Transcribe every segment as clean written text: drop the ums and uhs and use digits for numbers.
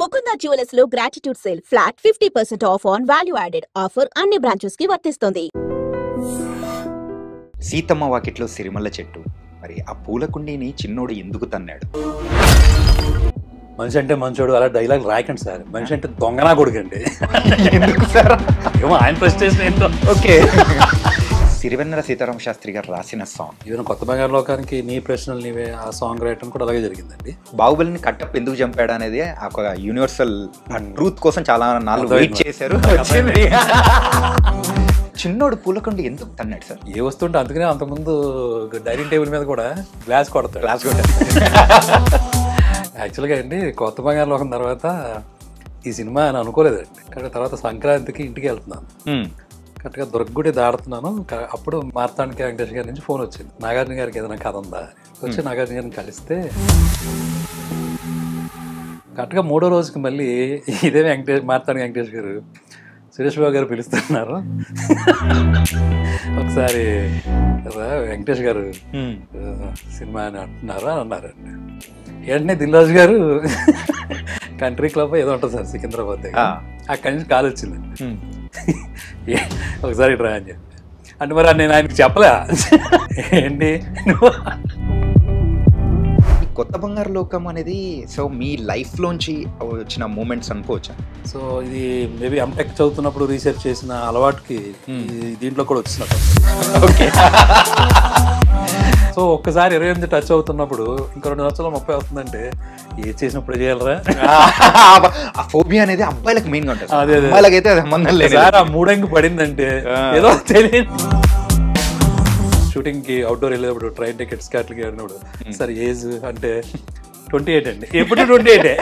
Mukunda jewellers లో gratitude sale flat 50% of on value added offer అన్ని branches కి వర్తిస్తుంది. సీతమ్మ వాకిట్లో సిరిమల్ల చెట్టు, మరి ఆ పూల కుండీని చిన్నోడు ఎందుకు తన్నాడు? మనిషి అంటే మంచోడు అలా డైలాగ్ రాయకండి సార్. మనిషి అంటే దొంగనా కొడుకండి. ఎందుకు సార్? ఏమో ఆయన ప్రెస్టేషన్ ఏంటో. ఓకే. సిరివెన్నెల సీతారామ శాస్త్రి గారు రాసిన సాంగ్ ఈవెన్ కొత్త బంగారు లోకానికి నీ ప్రశ్నలు నీవే ఆ సాంగ్ రాయటం కూడా అలాగే జరిగిందండి. బాహుబలిని కట్టప్ ఎందుకు చంపాడు అనేది ఒక యూనివర్సల్ ట్రూత్ కోసం చాలా నాలుగు వెయిట్ చేశారు. చిన్నోడు పూలకుండి ఎందుకు తన్నాడు సార్? ఏ వస్తుంటే అందుకనే అంతకుముందు డైనింగ్ టేబుల్ మీద కూడా గ్లాస్ కొడతాడు. క్లాస్ కొట్టాడు. యాక్చువల్గా అండి కొత్త బంగారు లోకం తర్వాత ఈ సినిమా అని అనుకోలేదండి. కానీ తర్వాత సంక్రాంతికి ఇంటికి వెళ్తున్నాను, కరెక్ట్గా దుర్గుడి దాడుతున్నాను. అప్పుడు మార్తాండికి వెంకటేష్ గారి నుంచి ఫోన్ వచ్చింది, నాగార్జున గారికి ఏదైనా కథ ఉందా అని. వచ్చి నాగార్జున గారిని కలిస్తే కరెక్ట్గా మూడో రోజుకి మళ్ళీ ఇదే మార్తాండి వెంకటేష్ గారు సురేష్ బాబు గారు పిలుస్తున్నారు, ఒకసారి వెంకటేష్ గారు సినిమా అని అంటున్నారా అని అన్నారండి. వెంటనే దిల్రాజు గారు కంట్రీ క్లబ్ ఏదో ఉంటుంది సార్ సికింద్రాబాద్ దగ్గర, అక్కడి నుంచి కాల్ వచ్చిందండి, ఒకసారి డ్రా అని చెప్పి. అంటే మరి నేను ఆయనకి చెప్పలే ఏంటి కొత్త బంగారు లోకం అనేది. సో మీ లైఫ్ లోంచి వచ్చిన మూమెంట్స్ అనుకోవచ్చా? సో ఇది మేబీ ఎంటెక్ చదువుతున్నప్పుడు రీసెర్చ్ చేసిన అలవాటుకి దీంట్లో కూడా వచ్చినట్టు. ఓకే. సో ఒక్కసారి 28 టచ్ అవుతున్నప్పుడు ఇంకా 2 సంవత్సరాలు 30 అవుతుందంటే ఏ చేసినప్పుడు చేయాలరా. ఆ ఫోబియా అనేది అబ్బాయిలకు మెయిన్ గా ఉంటుంది. అదే అబ్బాయిలకైతే సంబంధం లేదు సార్. ఆ మూడంకి పడిందంటే ఏదో తెలియదు. షూటింగ్ కి అవుట్డోర్ వెళ్ళేటప్పుడు ట్రైన్ టికెట్స్ అట్లకి వెళ్ళినప్పుడు సార్ ఏజ్ అంటే 28 అండి. ఎప్పుడు 28.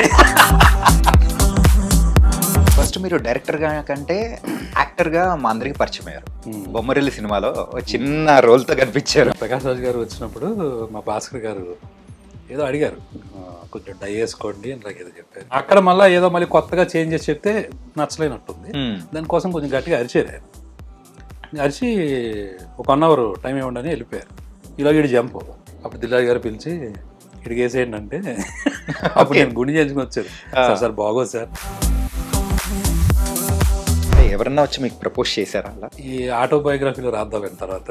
ఫస్ట్ మీరు డైరెక్టర్ గా కంటే యాక్టర్ గా మా అందరికి పరిచయం అయ్యారు. బొమ్మరిల్లి సినిమాలో చిన్న రోల్ తో కనిపించారు. ప్రకాష్ రాజ్ గారు వచ్చినప్పుడు మా భాస్కర్ గారు ఏదో అడిగారు, కొంచెం డై వేసుకోండి అని ఏదో చెప్పారు. అక్కడ మళ్ళీ కొత్తగా చేంజ్ చేసి చెప్తే నచ్చలేనట్టుంది. దానికోసం కొంచెం గట్టిగా అరిచారు. అరిచి ఒక 1 అవర్ టైం ఇవ్వండి అని వెళ్ళిపోయారు. ఇలా వీడు జంప్. అప్పుడు దిల్రాజు గారు పిలిచి ఇడికి వేసేయండి అంటే అప్పుడు నేను గుండె చేయించుకుని వచ్చారు. సార్ బాగోదు సార్. ఎవరన్నా వచ్చి మీకు ప్రపోజ్ చేశారా అలా? ఈ ఆటోబయోగ్రఫీలో రాద్దాం తర్వాత.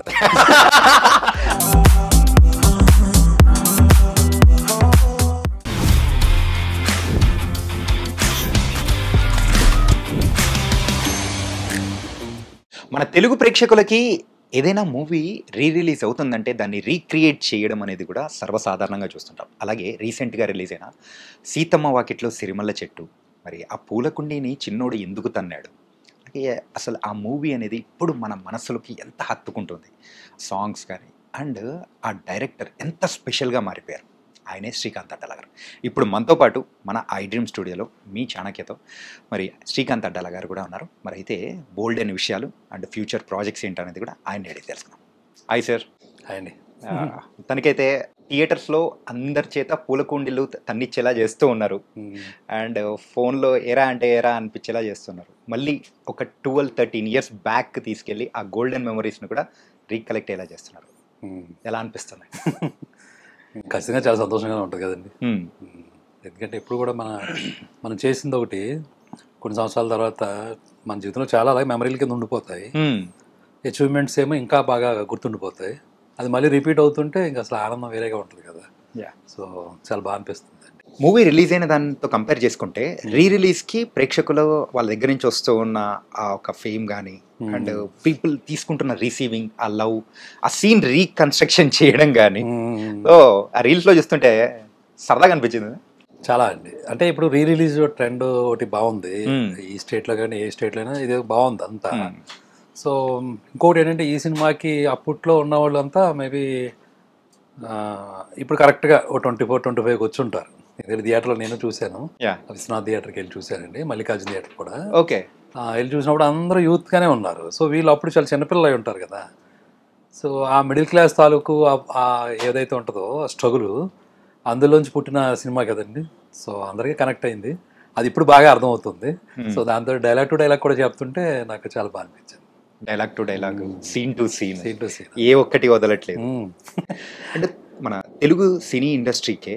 మన తెలుగు ప్రేక్షకులకి ఏదైనా మూవీ రిలీజ్ అవుతుందంటే దాన్ని రీక్రియేట్ చేయడం అనేది కూడా సర్వసాధారణంగా చూస్తుంటాం. అలాగే రీసెంట్గా రిలీజ్ అయిన సీతమ్మ వాకిట్లో సిరిమల్ల చెట్టు, మరి ఆ పూల కుండీని చిన్నోడు ఎందుకు తన్నాడు, అసలు ఆ మూవీ అనేది ఇప్పుడు మన మనసులోకి ఎంత హత్తుకుంటుంది. సాంగ్స్ కానీ అండ్ ఆ డైరెక్టర్ ఎంత స్పెషల్గా మారిపోయారు. ఆయనే శ్రీకాంత్ అడ్డాల గారు. ఇప్పుడు మనతో పాటు మన ఐ డ్రీమ్ స్టూడియోలో మీ చాణక్యతో మరి శ్రీకాంత్ అడ్డాల గారు కూడా ఉన్నారు. మరి అయితే బోల్డ్ అయిన విషయాలు అండ్ ఫ్యూచర్ ప్రాజెక్ట్స్ ఏంటనేది కూడా ఆయన అడిగి తెలుసుకున్నాం. Hi sir. హాయ్ అండి. తనకైతే థియేటర్స్లో అందరి చేత పూలకుండీలు తన్నిచ్చేలా చేస్తూ ఉన్నారు అండ్ ఫోన్లో ఎరా అంటే ఎరా అనిపించేలా చేస్తున్నారు. మళ్ళీ ఒక 12-13 years బ్యాక్ తీసుకెళ్ళి ఆ గోల్డెన్ మెమరీస్ని కూడా రీకలెక్ట్ అయ్యేలా చేస్తున్నారు. ఎలా అనిపిస్తుంది? ఖచ్చితంగా చాలా సంతోషంగా ఉంటుంది కదండి. ఎందుకంటే ఎప్పుడు కూడా మనం చేసింది ఒకటి కొన్ని సంవత్సరాల తర్వాత మన జీవితంలో చాలా అలాగే మెమరీల కింద ఉండిపోతాయి. అచీవ్మెంట్స్ ఏమో ఇంకా బాగా గుర్తుండిపోతాయి. అది మళ్ళీ రిపీట్ అవుతుంటే ఇంకా అసలు ఆనందం వేరేగా ఉంటుంది కదా. సో చాలా బాగా అనిపిస్తుంది. మూవీ రిలీజ్ అయిన దాంతో కంపేర్ చేసుకుంటే రిలీజ్కి ప్రేక్షకులు వాళ్ళ దగ్గర నుంచి వస్తూ ఉన్న ఆ ఒక ఫేమ్ కానీ అండ్ పీపుల్ తీసుకుంటున్న రిసీవింగ్, ఆ లవ్, ఆ సీన్ రీకన్స్ట్రక్షన్ చేయడం కానీ ఆ రీల్స్లో చూస్తుంటే సరదాగా అనిపించింది. చాలా అండి. అంటే ఇప్పుడు రిలీజ్ ట్రెండ్ ఒకటి బాగుంది ఈ స్టేట్లో కానీ ఏ స్టేట్లో అయినా, ఇది బాగుంది అంతా. సో ఇంకోటి ఏంటంటే ఈ సినిమాకి అప్పట్లో ఉన్న వాళ్ళంతా మేబీ ఇప్పుడు కరెక్ట్గా ఓ 24-25 వచ్చి ఉంటారు. ఎందుకంటే థియేటర్లో నేను చూశాను, విశ్వనాథ్ థియేటర్కి వెళ్ళి చూశానండి, మల్లికార్జున థియేటర్ కూడా. ఓకే. వెళ్ళి చూసినప్పుడు అందరూ యూత్గానే ఉన్నారు. సో వీళ్ళు అప్పుడు చాలా చిన్నపిల్లలు అయి ఉంటారు కదా. సో ఆ మిడిల్ క్లాస్ తాలూకు ఏదైతే ఉంటుందో స్ట్రగుల్ అందులోంచి పుట్టిన సినిమా కదండి. సో అందరికీ కనెక్ట్ అయింది. అది ఇప్పుడు బాగా అర్థమవుతుంది. సో దాంతో డైలాగ్ టు డైలాగ్ కూడా చెప్తుంటే నాకు చాలా బాగా అనిపించింది. Dialogue to dialogue, scene to scene ఏ ఒక్కటి వదలట్లేదు. అంటే మన తెలుగు సినీ ఇండస్ట్రీకే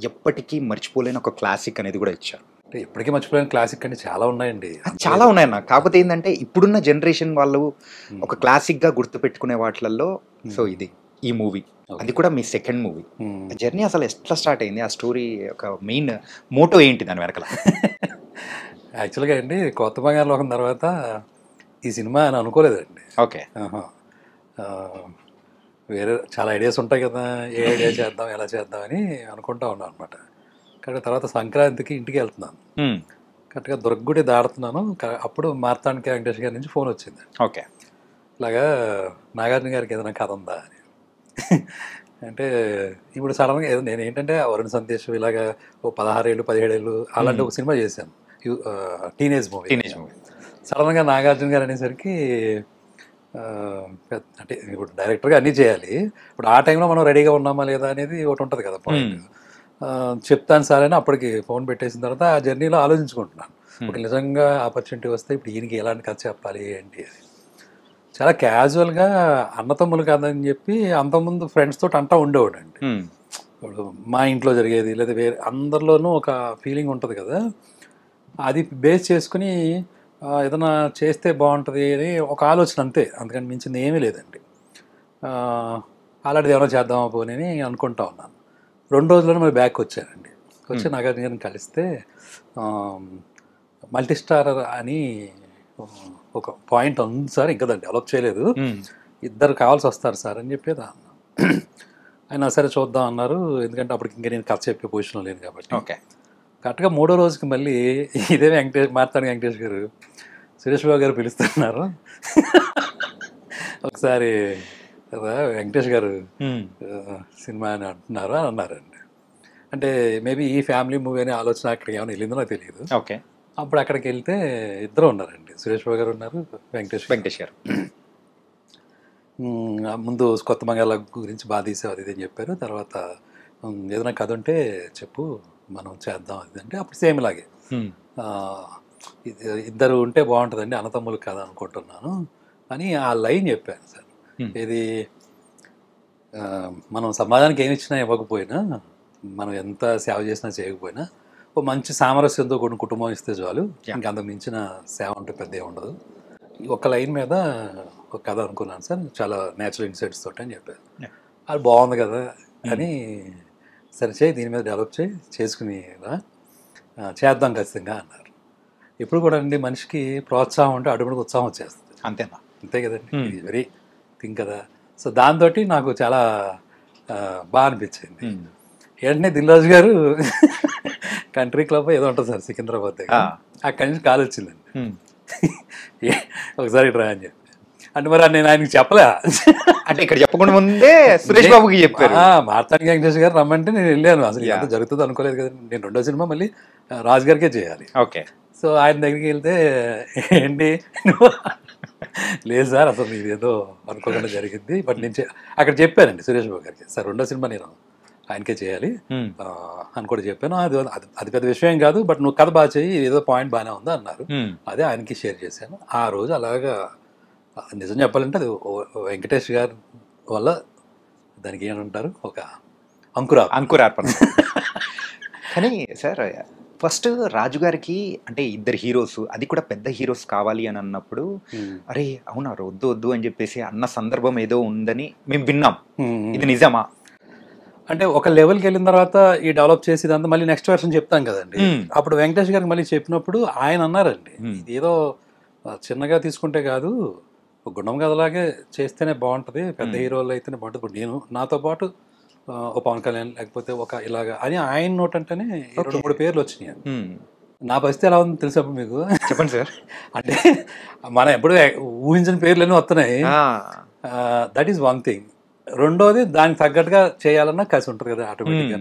ఎప్పటికీ మర్చిపోలేని ఒక క్లాసిక్ అనేది కూడా ఇచ్చారు. అంటే ఇప్పటికీ మర్చిపోయిన క్లాసిక్ అంటే చాలా ఉన్నాయండి. చాలా ఉన్నాయన్న. కాకపోతే ఏంటంటే ఇప్పుడున్న జనరేషన్ వాళ్ళు ఒక క్లాసిక్గా గుర్తుపెట్టుకునే వాటిలలో సో ఇది ఈ మూవీ, అది కూడా మీ సెకండ్ మూవీ. జర్నీ అసలు ఎట్లా స్టార్ట్ అయింది? ఆ స్టోరీ ఒక మెయిన్ మోటో ఏంటి దాని వెనకాల? యాక్చువల్గా అండి కొత్త బంగారు లోకం తర్వాత ఈ సినిమా అని అనుకోలేదండి. ఓకే. వేరే చాలా ఐడియాస్ ఉంటాయి కదా, ఏ ఐడియా చేద్దాం ఎలా చేద్దాం అని అనుకుంటా ఉన్నాను అనమాట. కానీ తర్వాత సంక్రాంతికి ఇంటికి వెళ్తున్నాను, కరెక్ట్గా దుర్గుడి దాడుతున్నాను. అప్పుడు మార్తాండికి వెంకటేష్ గారి నుంచి ఫోన్ వచ్చింది. ఓకే. ఇలాగా నాగార్జున గారికి ఏదైనా కథ ఉందా అని. అంటే ఇప్పుడు సడన్గా ఏదో నేను ఏంటంటే వరుణ్ సందేశ్ ఇలాగా ఓ 16 ఏళ్ళు 17 ఏళ్ళు అలాంటి ఒక సినిమా చేశాను, టీనేజ్ మూవీ. సడన్గా నాగార్జున గారు అనేసరికి అంటే ఇప్పుడు డైరెక్టర్గా అన్నీ చేయాలి, ఇప్పుడు ఆ టైంలో మనం రెడీగా ఉన్నామా లేదా అనేది ఒకటి ఉంటుంది కదా పాయింట్. చెప్తాను సార్ అని అప్పటికి ఫోన్ పెట్టేసిన తర్వాత ఆ జర్నీలో ఆలోచించుకుంటున్నాను, ఇప్పుడు నిజంగా ఆపర్చునిటీ వస్తే ఇప్పుడు ఈయనకి ఎలాంటి కథ చెప్పాలి ఏంటి అని. చాలా క్యాజువల్గా అన్నతమ్ములు కాదని చెప్పి అంతకుముందు ఫ్రెండ్స్ తోటి అంటా ఉండేవాడు అండి. ఇప్పుడు మా ఇంట్లో జరిగేది లేదా వేరే అందరిలోనూ ఒక ఫీలింగ్ ఉంటుంది కదా, అది బేస్ చేసుకుని ఏదైనా చేస్తే బాగుంటుంది అని ఒక ఆలోచన అంతే, అందుకని మించింది ఏమీ లేదండి. అలాంటిది ఏమైనా చేద్దామా పోనీ అని అనుకుంటా ఉన్నాను. 2 రోజుల్లోనే మరి బ్యాక్ వచ్చానండి. వచ్చి నాగార్జున గారిని కలిస్తే మల్టీ స్టార్ అని ఒక పాయింట్ ఉంది సార్, ఇంకా దాన్ని డెవలప్ చేయలేదు, 2 కావాల్సి వస్తారు సార్ అని చెప్పేది అన్న. ఆయన సరే చూద్దాం అన్నారు, ఎందుకంటే అప్పటికి ఇంకా నేను కథ చెప్పే పొజిషన్లో లేను కాబట్టి. ఓకే. కరెక్ట్గా 3వ రోజుకి మళ్ళీ ఇదే మార్తాండి వెంకటేష్ గారు సురేష్ బాబు గారు పిలుస్తున్నారు, ఒకసారి వెంకటేష్ గారు సినిమా అని అంటున్నారు అని అన్నారండి. అంటే మేబీ ఈ ఫ్యామిలీ మూవీ అనే ఆలోచన అక్కడికి ఏమైనా వెళ్ళిందో నాకు తెలియదు. ఓకే. అప్పుడు అక్కడికి వెళ్తే 2 ఉన్నారండి, సురేష్ బాబు గారు ఉన్నారు, వెంకటేష్ గారు. ముందు కొత్త బంగాళ గురించి బాగా తీసావు అది అని చెప్పారు. తర్వాత ఏదైనా కథ ఉంటే చెప్పు మనం చేద్దాం అది అంటే అప్పుడు సేమ్ ఇలాగే 2 ఉంటే బాగుంటుందండి అన్నతమ్ములు కథ అనుకుంటున్నాను అని ఆ లైన్ చెప్పాను సార్. ఇది మనం సమాజానికి ఏమి ఇచ్చినా ఇవ్వకపోయినా, మనం ఎంత సేవ చేసినా చేయకపోయినా ఓ మంచి సామరస్యంతో కూడిన కుటుంబం ఇస్తే చాలు, ఇంకా అంతకు మించిన సేవ ఉంటే పెద్ద ఉండదు. ఒక లైన్ మీద ఒక కథ అనుకున్నాను సార్, చాలా న్యాచురల్ ఇన్సైట్స్ తోటి అని చెప్పారు. అది బాగుంది కదా అని సరే చేయి దీని మీద డెవలప్ చేసుకుని చేద్దాం ఖచ్చితంగా అన్నారు. ఇప్పుడు కూడా అండి మనిషికి ప్రోత్సాహం ఉంటే అడుగుడికి ఉత్సాహం వచ్చేస్తుంది, అంతేనా? అంతే కదండి, వెరీ థింక్ కదా. సో దాంతో నాకు చాలా బాగా అనిపించింది. వెంటనే దిల్రాజు గారు కంట్రీ క్లబ్ ఏదో ఉంటుంది సార్ సికింద్రాబాద్ దగ్గర, అక్కడి నుంచి కాల్ వచ్చిందండి, ఒకసారి రా అని చెప్పి. అంటే మరి నేను ఆయనకి చెప్పలే, అంటే ఇక్కడ చెప్పకుండా ముందే సురేష్ బాబుకి చెప్పారు. మార్తాండి వెంకటేష్ గారు రమ్మంటే నేను వెళ్ళాను, అసలు ఎంత జరుగుతుందో అనుకోలేదు కదా. నేను 2వ సినిమా మళ్ళీ రాజు గారికే చేయాలి. ఓకే. సో ఆయన దగ్గరికి వెళ్తే ఏంటి లేదు సార్ అసలు ఇది ఏదో అనుకోకుండా జరిగింది, బట్ నేను అక్కడ చెప్పానండి సురేష్ బాబు గారికి, సార్ 2వ సినిమా నేను ఆయనకే చేయాలి అని కూడా చెప్పాను. అది పెద్ద విషయం కాదు, బట్ నువ్వు కథ బాగా చేయి, ఏదో పాయింట్ బాగానే ఉందా అన్నారు. అదే ఆయనకి షేర్ చేశాను. ఆ రోజు అలాగా నిజం చెప్పాలంటే అది వెంకటేష్ గారి వల్ల దానికి ఏమంటారు ఒక అంకురార్పణ. కానీ సార్ ఫస్ట్ రాజు గారికి అంటే 2 హీరోస్, అది కూడా పెద్ద హీరోస్ కావాలి అని అన్నప్పుడు అరే అవునా వద్దు అని చెప్పేసి అన్న సందర్భం ఏదో ఉందని మేము విన్నాం, ఇది నిజమా? అంటే ఒక లెవెల్కి వెళ్ళిన తర్వాత ఈ డెవలప్ చేసేదంతా మళ్ళీ నెక్స్ట్ వెర్షన్ చెప్తాం కదండి. అప్పుడు వెంకటేష్ గారికి మళ్ళీ చెప్పినప్పుడు ఆయన అన్నారండి, ఇది ఏదో చిన్నగా తీసుకుంటే కాదు, గుండం కథలాగే చేస్తేనే బాగుంటుంది, పెద్ద హీరోలు అయితేనే బాగుంటుంది. ఇప్పుడు నేను నాతో పాటు ఓ పవన్ కళ్యాణ్ లేకపోతే ఒక ఇలాగా అని ఆయన నోట్ అంటేనే 2-3 పేర్లు వచ్చినాయి. నా పరిస్థితి ఎలా ఉంది తెలిసినప్పుడు మీకు చెప్పండి సార్. అంటే మనం ఎప్పుడు ఊహించిన పేర్లన్నీ వస్తున్నాయి, దట్ ఈస్ వన్ థింగ్. 2వది దానికి తగ్గట్టుగా చేయాలన్నా కసి ఉంటుంది కదా ఆటోమేటిక్గా.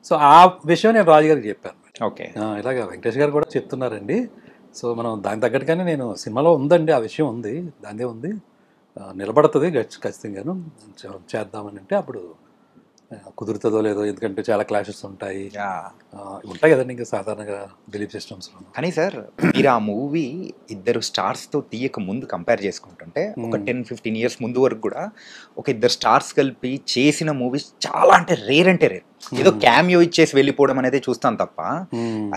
సో ఆ విషయం నేను రాజు గారికి చెప్పాను. ఓకే. ఇలాగ వెంకటేష్ గారు కూడా చెప్తున్నారండి, సో మనం దానికి తగ్గట్టుగానే నేను సినిమాలో ఉందండి ఆ విషయం ఉంది, దాందే ఉంది, నిలబడుతుంది ఖచ్చితంగాను చేద్దామని అంటే అప్పుడు కుదురుతుందో లేదో, ఎందుకంటే చాలా క్లాషెస్ ఉంటాయి ఉంటాయి కదండి ఇంకా సాధారణంగా బిలీఫ్ సిస్టమ్స్లో. కానీ సార్ మీరు ఆ మూవీ ఇద్దరు స్టార్స్తో తీయక ముందు కంపేర్ చేసుకుంటుంటే ఒక 10-15 ఇయర్స్ ముందు వరకు కూడా ఒక ఇద్దరు స్టార్స్ కలిపి చేసిన మూవీస్ చాలా అంటే రేర్. ఏదో క్యామియో ఇచ్చేసి వెళ్ళిపోవడం అనేది చూస్తాం తప్ప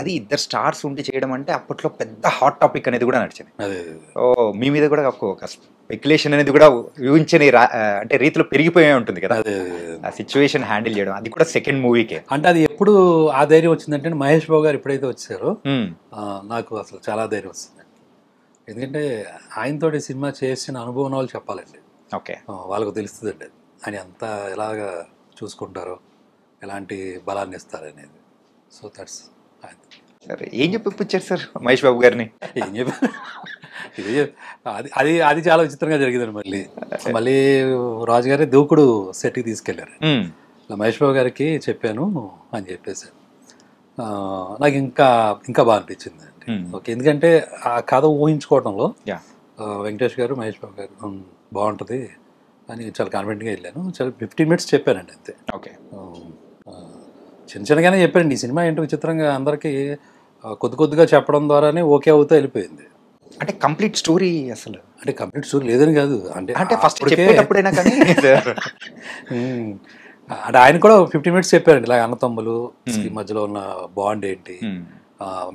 అది ఇద్దరు స్టార్స్ ఉండి చేయడం అంటే అప్పట్లో పెద్ద హాట్ టాపిక్ అనేది కూడా నడిచింది. మీ మీద కూడా ఒక స్పెక్యులేషన్ అనేది కూడా ఊహించని అంటే రీతిలో పెరిగిపోయే ఉంటుంది కదా ఆ సిచ్యువేషన్ హ్యాండిల్ చేయడం, అది కూడా సెకండ్ మూవీకే. అంటే అది ఎప్పుడు ఆ ధైర్యం వచ్చిందంటే మహేష్ బాబు గారు ఎప్పుడైతే వచ్చారో నాకు అసలు చాలా ధైర్యం వస్తుంది. ఎందుకంటే ఆయనతోటి సినిమా చేసిన అనుభవం వాళ్ళు చెప్పాలండి. ఓకే, వాళ్ళకు తెలుస్తుందండి ఆయన అంతా ఎలాగా చూసుకుంటారో, ఎలాంటి బలాన్ని ఇస్తారు అనేది. సో దట్స్ సరే. ఏం చెప్పిచ్చారు సార్ మహేష్ బాబు గారిని? ఏం చెప్పి ఇది అది అది చాలా విచిత్రంగా జరిగిందండి. మళ్ళీ రాజుగారి దూకుడు సెట్కి తీసుకెళ్లారు. మహేష్ బాబు గారికి చెప్పాను అని చెప్పేసి నాకు ఇంకా బాగా అనిపించింది అండి. ఓకే, ఎందుకంటే ఆ కథ ఊహించుకోవడంలో వెంకటేష్ గారు మహేష్ బాబు గారు బాగుంటుంది అని చాలా కాన్ఫిడెంట్గా వెళ్ళాను. చాలా 15 minutes చెప్పానండి అంతే. ఓకే, చిన్నగానే చెప్పానండి. ఈ సినిమా ఏంటో విచిత్రంగా అందరికీ కొద్దిగా చెప్పడం ద్వారానే ఓకే అవుతూ వెళ్ళిపోయింది. అంటే కంప్లీట్ స్టోరీ అసలు అంటే కంప్లీట్ స్టోరీ లేదని కాదు, అంటే ఫస్ట్ చెప్పేటప్పుడైనా కానీ అంటే ఆయన కూడా 15 minutes చెప్పారండి. ఇలా అన్నతమ్ములు మధ్యలో ఉన్న బాండ్ ఏంటి,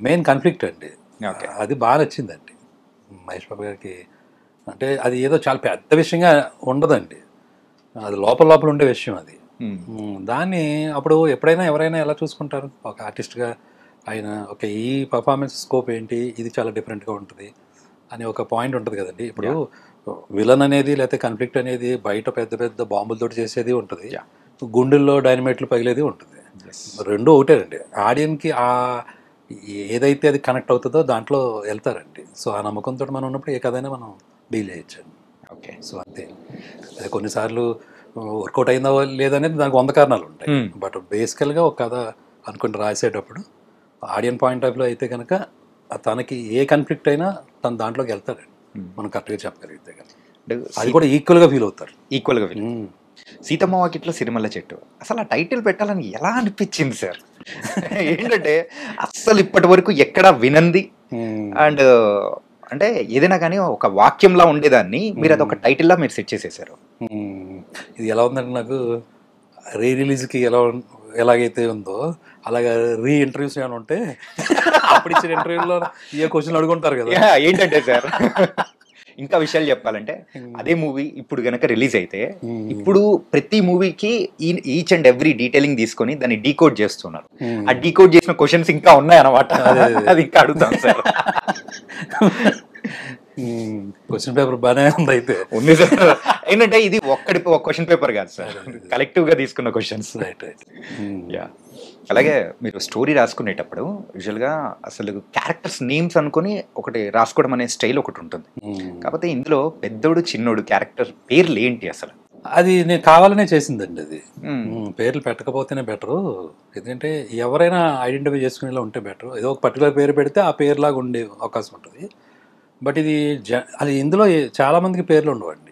మెయిన్ కాన్ఫ్లిక్ట్ అండి. అది బాగా నచ్చిందండి మహేష్ బాబు గారికి. అంటే అది ఏదో చాలా పెద్ద విషయంగా ఉండదండి, అది లోపల ఉండే విషయం అది. దాన్ని అప్పుడు ఎప్పుడైనా ఎవరైనా ఎలా చూసుకుంటారు ఒక ఆర్టిస్ట్గా ఆయన, ఓకే ఈ పర్ఫార్మెన్స్ స్కోప్ ఏంటి, ఇది చాలా డిఫరెంట్గా ఉంటుంది అని ఒక పాయింట్ ఉంటుంది కదండి. ఇప్పుడు విలన్ అనేది లేకపోతే కాన్ఫ్లిక్ట్ అనేది బయట పెద్ద పెద్ద బాంబులతో చేసేది ఉంటుంది, గుండెల్లో డైనమైట్లు పగిలేది ఉంటుంది. రెండు ఒకటేనండి. ఆడియన్కి ఏదైతే అది కనెక్ట్ అవుతుందో దాంట్లో వెళ్తారండి. సో ఆ నమ్మకంతో మనం ఉన్నప్పుడు ఏ కథైనా మనం డీల్ చేయొచ్చండి. ఓకే, సో అంతే. అదే కొన్నిసార్లు వర్కౌట్ అయిందా లేదనేది దానికి 100 కారణాలు ఉంటాయి. బట్ బేసికల్గా ఒక కథ అనుకుని రాసేటప్పుడు ఆడియన్ పాయింట్ ఆఫ్ వ్యూ అయితే కనుక తనకి ఏ కాన్ఫ్లిక్ట్ అయినా తను దాంట్లోకి వెళ్తాడండి. మనం కరెక్ట్గా చెప్పగలిగితే కనుక అది కూడా ఈక్వల్గా ఫీల్ అవుతారు. సీతమ్మ వాకిట్లో సిరిమల్ల చెట్టు అసలు ఆ టైటిల్ పెట్టాలని ఎలా అనిపించింది సార్? ఏంటంటే అస్సలు ఇప్పటి వరకు ఎక్కడా వినంది అండ్ అంటే ఏదైనా కానీ ఒక వాక్యంలా ఉండేదాన్ని మీరు అది ఒక టైటిల్లా మీరు సెట్ చేసేసారు. ఇది ఎలా ఉందంటే నాకు రిలీజ్కి ఎలాగైతే ఉందో అలాగా ఇంటర్వ్యూస్ ఏమైనా ఉంటే అప్పుడు ఇచ్చిన ఇంటర్వ్యూలో ఏ క్వశ్చన్ అడుగుంటారు కదా. ఏంటంటే సార్ ఇంకా విషయాలు చెప్పాలంటే అదే మూవీ ఇప్పుడు గనక రిలీజ్ అయితే ఇప్పుడు ప్రతి మూవీకి ఈచ్ అండ్ ఎవ్రీ డీటెయిలింగ్ తీసుకొని దాన్ని డీకోడ్ చేస్తున్నారు. ఆ డీకోడ్ చేసిన క్వశ్చన్స్ ఇంకా ఉన్నాయి అన్నమాట. అది ఇంకా అడుగుతాం సార్. క్వశ్చన్ పేపర్ బాగానే ఉంది అయితే ఉంది సార్. ఏంటంటే ఇది ఒక్క క్వశ్చన్ పేపర్ కాదు సార్, కలెక్టివ్ గా తీసుకున్న క్వశ్చన్స్. యా, అలాగే మీరు స్టోరీ రాసుకునేటప్పుడు యూజువల్గా అసలు క్యారెక్టర్స్ నేమ్స్ అనుకుని ఒకటి రాసుకోవడం అనే స్టైల్ ఒకటి ఉంటుంది. కాకపోతే ఇందులో పెద్దోడు చిన్నోడు క్యారెక్టర్ పేర్లు ఏంటి అసలు? అది నేను కావాలనే చేసిందండి. అది పేర్లు పెట్టకపోతేనే బెటరు, ఎందుకంటే ఎవరైనా ఐడెంటిఫై చేసుకునేలా ఉంటే బెటరు. ఏదో ఒక పర్టికులర్ పేరు పెడితే ఆ పేరులాగా ఉండే అవకాశం ఉంటుంది. బట్ ఇది అది ఇందులో చాలా మందికి పేర్లు ఉండవండి.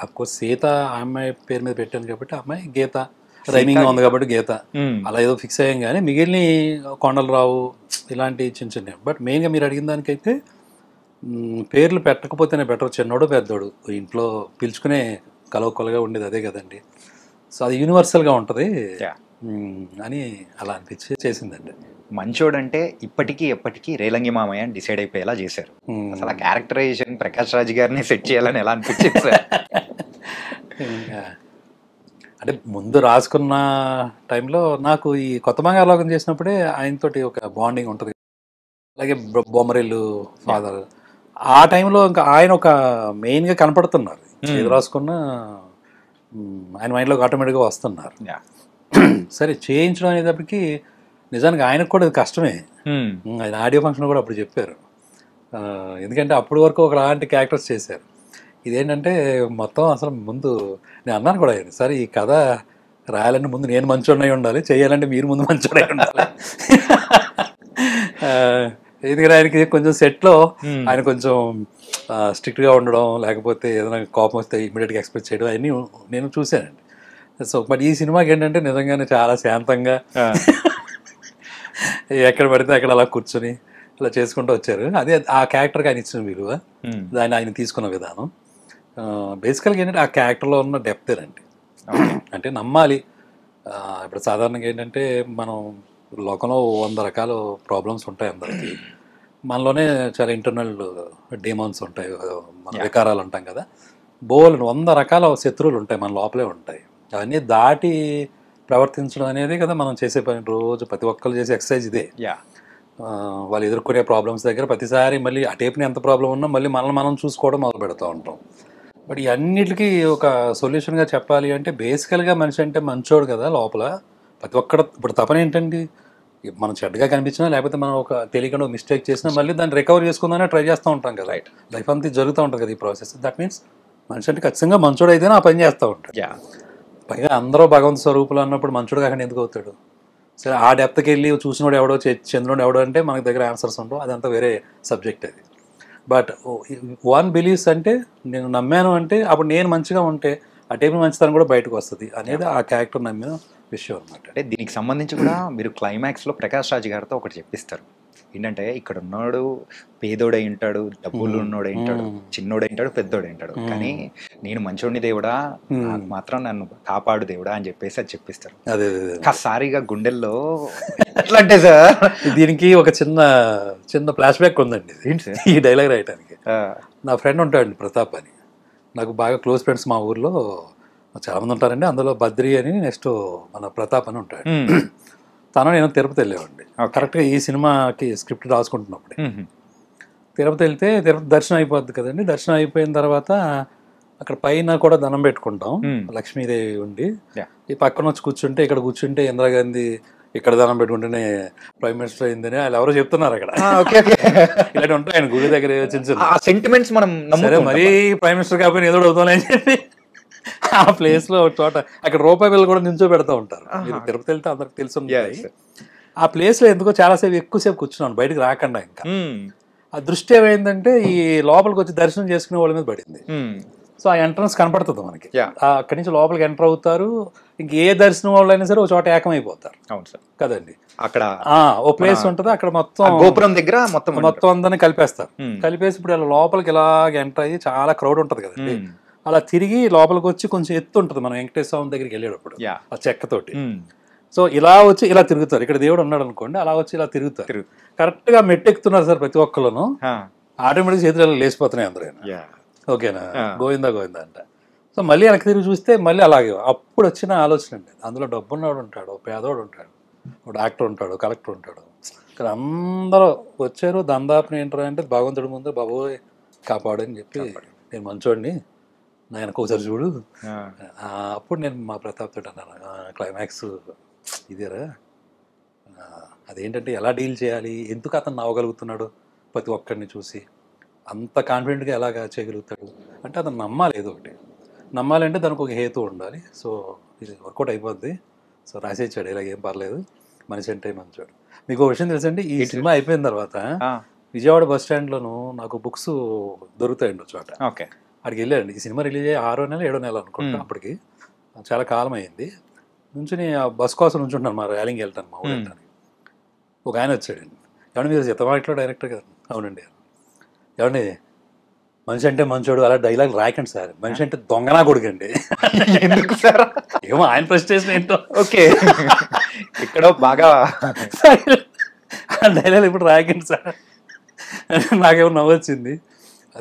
అఫ్కోర్స్ సీత ఆ అమ్మాయి పేరు మీద పెట్టాను కాబట్టి ఆ అమ్మాయి గీత రైమింగ్ ఉంది కాబట్టి గీత అలా ఏదో ఫిక్స్ అయ్యాం. కానీ మిగిలిన కొండలరావు ఇలాంటి చిన్న చిన్న. బట్ మెయిన్గా మీరు అడిగిన దానికైతే పేర్లు పెట్టకపోతేనే బెటర్. చిన్నోడు పెద్దోడు ఇంట్లో పిలుచుకునే కలవకొలగా ఉండేది అదే కదండి. సో అది యూనివర్సల్గా ఉంటుంది అని అలా అనిపించి చేసిందండి. మంచోడంటే ఇప్పటికీ ఎప్పటికీ రేలంగి మామయ్య అని డిసైడ్ అయిపోయేలా చేశారు. అసలు ఆ క్యారెక్టరైజేషన్ ప్రకాష్ రాజ్ గారిని సెట్ చేయాలని ఎలా అనిపించింది సార్? అంటే ముందు రాసుకున్న టైంలో నాకు ఈ కొత్త బంగారులోకం చేసినప్పుడే ఆయనతోటి ఒక బాండింగ్ ఉంటుంది. అలాగే బొమ్మరిల్లు ఫాదర్ ఆ టైంలో ఇంకా ఆయన ఒక మెయిన్గా కనపడుతున్నారు. ఏది రాసుకున్నా ఆయన మైండ్లోకి ఆటోమేటిక్గా వస్తున్నారు. సరే చేయించడం అనేటప్పటికి నిజానికి ఆయనకు కూడా కష్టమే. ఆయన ఆడియో ఫంక్షన్ కూడా అప్పుడు చెప్పారు. ఎందుకంటే అప్పటి వరకు ఒకలాంటి క్యారెక్టర్స్ చేశారు. ఇదేంటంటే మొత్తం అసలు ముందు నేను అన్నాను కూడా సరే ఈ కథ రాయాలంటే ముందు నేను మంచోడై ఉండాలి, చేయాలంటే మీరు ముందు మంచోడై ఉండాలి. ఎందుకంటే ఆయనకి కొంచెం సెట్లో ఆయన కొంచెం స్ట్రిక్ట్గా ఉండడం, లేకపోతే ఏదైనా కోపం వస్తే ఇమీడియట్గా ఎక్స్ప్రెస్ చేయడం అవన్నీ నేను చూశానండి. సో బట్ ఈ సినిమాకి ఏంటంటే నిజంగానే చాలా శాంతంగా ఎక్కడ పడితే అక్కడ అలా కూర్చొని అలా చేసుకుంటూ వచ్చారు. అదే ఆ క్యారెక్టర్కి ఆయన ఇచ్చిన విలువ, దాన్ని ఆయన తీసుకున్న విధానం. బేసికల్గా ఏంటంటే ఆ క్యారెక్టర్లో ఉన్న డెప్తేనండి. అంటే నమ్మాలి. ఇప్పుడు సాధారణంగా ఏంటంటే మనం లోకంలో 100 రకాల ప్రాబ్లమ్స్ ఉంటాయి అందరికీ. మనలోనే చాలా ఇంటర్నల్ డీమాన్స్ ఉంటాయి, మన వికారాలు అంటాం కదా. 100 రకాల శత్రువులు ఉంటాయి మన లోపలే ఉంటాయి. అవన్నీ దాటి ప్రవర్తించడం అనేది కదా మనం చేసే పని. రోజు ప్రతి ఒక్కరు చేసే ఎక్సర్సైజ్ ఇదే. వాళ్ళు ఎదుర్కొనే ప్రాబ్లమ్స్ దగ్గర ప్రతిసారి మళ్ళీ ఆ టేప్ని ఎంత ప్రాబ్లం ఉన్నా మళ్ళీ మనం చూసుకోవడం మొదలు పెడుతూ ఉంటాం. బట్ ఈ అన్నిటికీ ఒక సొల్యూషన్గా చెప్పాలి అంటే బేసికల్గా మనిషి అంటే మంచోడు కదా లోపల. ప్రతి ఒక్కడ ఇప్పుడు తపన ఏంటండి, మనం చెడ్డగా కనిపించినా లేకపోతే మనం ఒక తెలియకుండా మిస్టేక్ చేసినా మళ్ళీ దాన్ని రికవర్ చేసుకుందానే ట్రై చేస్తూ ఉంటాం కదా. లైఫ్ అంతా జరుగుతూ ఉంటుంది కదా ఈ ప్రాసెస్. దట్ మీన్స్ మనిషి అంటే ఖచ్చితంగా మంచోడు అయితేనే ఆ పని చేస్తూ ఉంటాడు. పైగా అందరూ భగవంతు స్వరూపులు అన్నప్పుడు మంచోడు కాకుండా ఎందుకు అవుతాడు? సరే ఆ డెప్త్కి వెళ్ళి చూసినోడు ఎవడో చంద్రుడు ఎవడో అంటే మనకి దగ్గర ఆన్సర్స్ ఉండవు, అదంతా వేరే సబ్జెక్ట్ అది. బట్ వన్ బిలీవ్స్ అంటే నేను నమ్మాను అంటే అప్పుడు నేను మంచిగా ఉంటే ఆ టైంలో మంచితనం కూడా బయటకు వస్తుంది అనేది ఆ క్యారెక్టర్ నమ్మిన విషయం అనమాట. అంటే దీనికి సంబంధించి కూడా మీరు క్లైమాక్స్లో ప్రకాష్ రాజ్ గారితో ఒకటి చెప్పిస్తారు. ఏంటంటే ఇక్కడ ఉన్నాడు పేదోడై ఉంటాడు, డబ్బులు ఉన్నోడై ఉంటాడు, చిన్నోడై ఉంటాడు, పెద్దోడై ఉంటాడు, కానీ నేను మంచోడిని దేవుడా, నాకు మాత్రం నన్ను కాపాడు దేవుడా అని చెప్పేసి అది చెప్పిస్తారు. అదే ఒక్కసారిగా గుండెల్లో ఎట్లా అంటే సార్ దీనికి ఒక చిన్న ఫ్లాష్ బ్యాక్ ఉందండి ఈ డైలాగ్ రాయటానికి. నా ఫ్రెండ్ ఉంటాడండి ప్రతాప్ అని, నాకు బాగా క్లోజ్ ఫ్రెండ్స్ మా ఊర్లో చాలామంది ఉంటారండి. అందులో బద్రి అని, నెక్స్ట్ మన ప్రతాప్ అని ఉంటాడు. తను నేను తిరుపతి వెళ్ళేవాడిని. కరెక్ట్గా ఈ సినిమాకి స్క్రిప్ట్ రాసుకుంటున్నప్పుడు తిరుపతి వెళ్తే తిరుపతి దర్శనం అయిపోద్ది కదండి. దర్శనం అయిపోయిన తర్వాత అక్కడ పైన కూడా దండం పెట్టుకుంటాం, లక్ష్మీదేవి ఉండి. ఈ పక్కన వచ్చి కూర్చుంటే, ఇక్కడ కూర్చుంటే ఇందిరాగాంధీ, ఇక్కడ దండం పెట్టుకుంటేనే ప్రైమ్ మినిస్టర్ అయిందని వాళ్ళు ఎవరో చెప్తున్నారు అక్కడ. ఇలాంటి ఉంటాయి ఆయన గుడి దగ్గర చిన్న సెంటిమెంట్స్. మనం మరీ ప్రైమ్ మినిస్టర్ కాబట్టి ఏదో అవుతామని చెప్పి ఆ ప్లేస్ లో చోట అక్కడ రూపాయి బిల్లు కూడా నించో పెడతా ఉంటారు. మీరు తిరుపతి వెళ్తే అందరికి తెలుసు. ఆ ప్లేస్ లో ఎందుకో చాలాసేపు ఎక్కువసేపు కూర్చున్నాను బయటకు రాకుండా. ఇంకా ఆ దృష్టి ఏమైందంటే ఈ లోపలికి వచ్చి దర్శనం చేసుకునే వాళ్ళ మీద పడింది. సో ఆ ఎంట్రన్స్ కనపడుతుంది మనకి. అక్కడి నుంచి లోపలికి ఎంటర్ అవుతారు. ఇంక ఏ దర్శనం వాళ్ళు అయినా సరే ఒక చోట ఏకమైపోతారు. అవును సార్ కదండి. అక్కడ ఓ ప్లేస్ ఉంటుంది, అక్కడ మొత్తం గోపురం దగ్గర మొత్తం అందరినీ కలిపేస్తారు. కలిపేసి ఇప్పుడు ఇలా లోపలికి ఇలాగ ఎంటర్ అయ్యి చాలా క్రౌడ్ ఉంటుంది కదండి. అలా తిరిగి లోపలికి వచ్చి కొంచెం ఎత్తు ఉంటుంది మనం వెంకటేశ్వర స్వామి దగ్గరికి వెళ్ళేటప్పుడు ఆ చెక్కతోటి. సో ఇలా వచ్చి ఇలా తిరుగుతారు. ఇక్కడ దేవుడు ఉన్నాడు అనుకోండి, అలా వచ్చి ఇలా తిరుగుతారు. కరెక్ట్ గా మెట్టు ఎక్కుతున్నారు సార్ ప్రతి ఒక్కళ్ళను. ఆటోమేటిక్ చేతులు లేచిపోతున్నాయి అందరూ. ఓకేనా, గోవిందా గోవిందా అంట. సో మళ్ళీ వెనక్కి తిరిగి చూస్తే మళ్ళీ అలాగే. అప్పుడు వచ్చిన ఆలోచన అండి, అందులో డబ్బున్నవాడు ఉంటాడు, పేదవాడు ఉంటాడు, ఒక డాక్టర్ ఉంటాడు, కలెక్టర్ ఉంటాడు. ఇక్కడ అందరూ వచ్చారు దందాపుని ఏంటారు అంటే భగవంతుడి ముందు బాబోయ్ కాపాడు అని చెప్పి, నేను మంచోడిని నా వెనక ఒకసారి చూడు. అప్పుడు నేను మా ప్రతాప్ తోటి అన్నాను, క్లైమాక్స్ ఇదేరా, అదేంటంటే ఎలా డీల్ చేయాలి, ఎందుకు అతను నవ్వగలుగుతున్నాడు ప్రతి ఒక్కరిని చూసి, అంత కాన్ఫిడెంట్గా ఎలాగా చేయగలుగుతాడు అంటే అతను నమ్మాలి. ఏదో ఒకటి నమ్మాలంటే దానికి ఒక హేతు ఉండాలి. సో ఇది వర్కౌట్ అయిపోద్ది. సో రాసేచ్చాడు, ఇలాగ ఏం పర్లేదు, మనిషి అంటే మంచోడు. మీకు ఒక విషయం తెలుసండి, ఈ సినిమా అయిపోయిన తర్వాత విజయవాడ బస్ స్టాండ్లోనూ నాకు బుక్స్ దొరుకుతాయండి ఒక చోట. అక్కడికి వెళ్ళాడండి. ఈ సినిమా రిలీజ్ అయ్యి 6వ నెల 7వ నెల అనుకుంటా. అప్పటికి చాలా కాలం అయింది. నుంచి ఆ బస్ కోసం నుంచి ఉంటాను, మా ర్యాలింగ్ వెళ్తాను మా ఊళ్ళకి. ఒక ఆయన వచ్చాడండి, ఏమన్నా మీరు సిద్ధమాటలో డైరెక్టర్ గారు? అవునండి. ఏమండి మనిషి అంటే మంచోడు అలా డైలాగ్ రాయకండి సార్, మనిషి అంటే దొంగనా కొడుకండి. ఎందుకు సార్? ఏమో ఆయన ప్రెస్టేషన్ ఏంటో. ఓకే, ఇక్కడ బాగా డైలాగ్ ఇప్పుడు రాయకండి సార్, నాకేమో నవ్వొచ్చింది.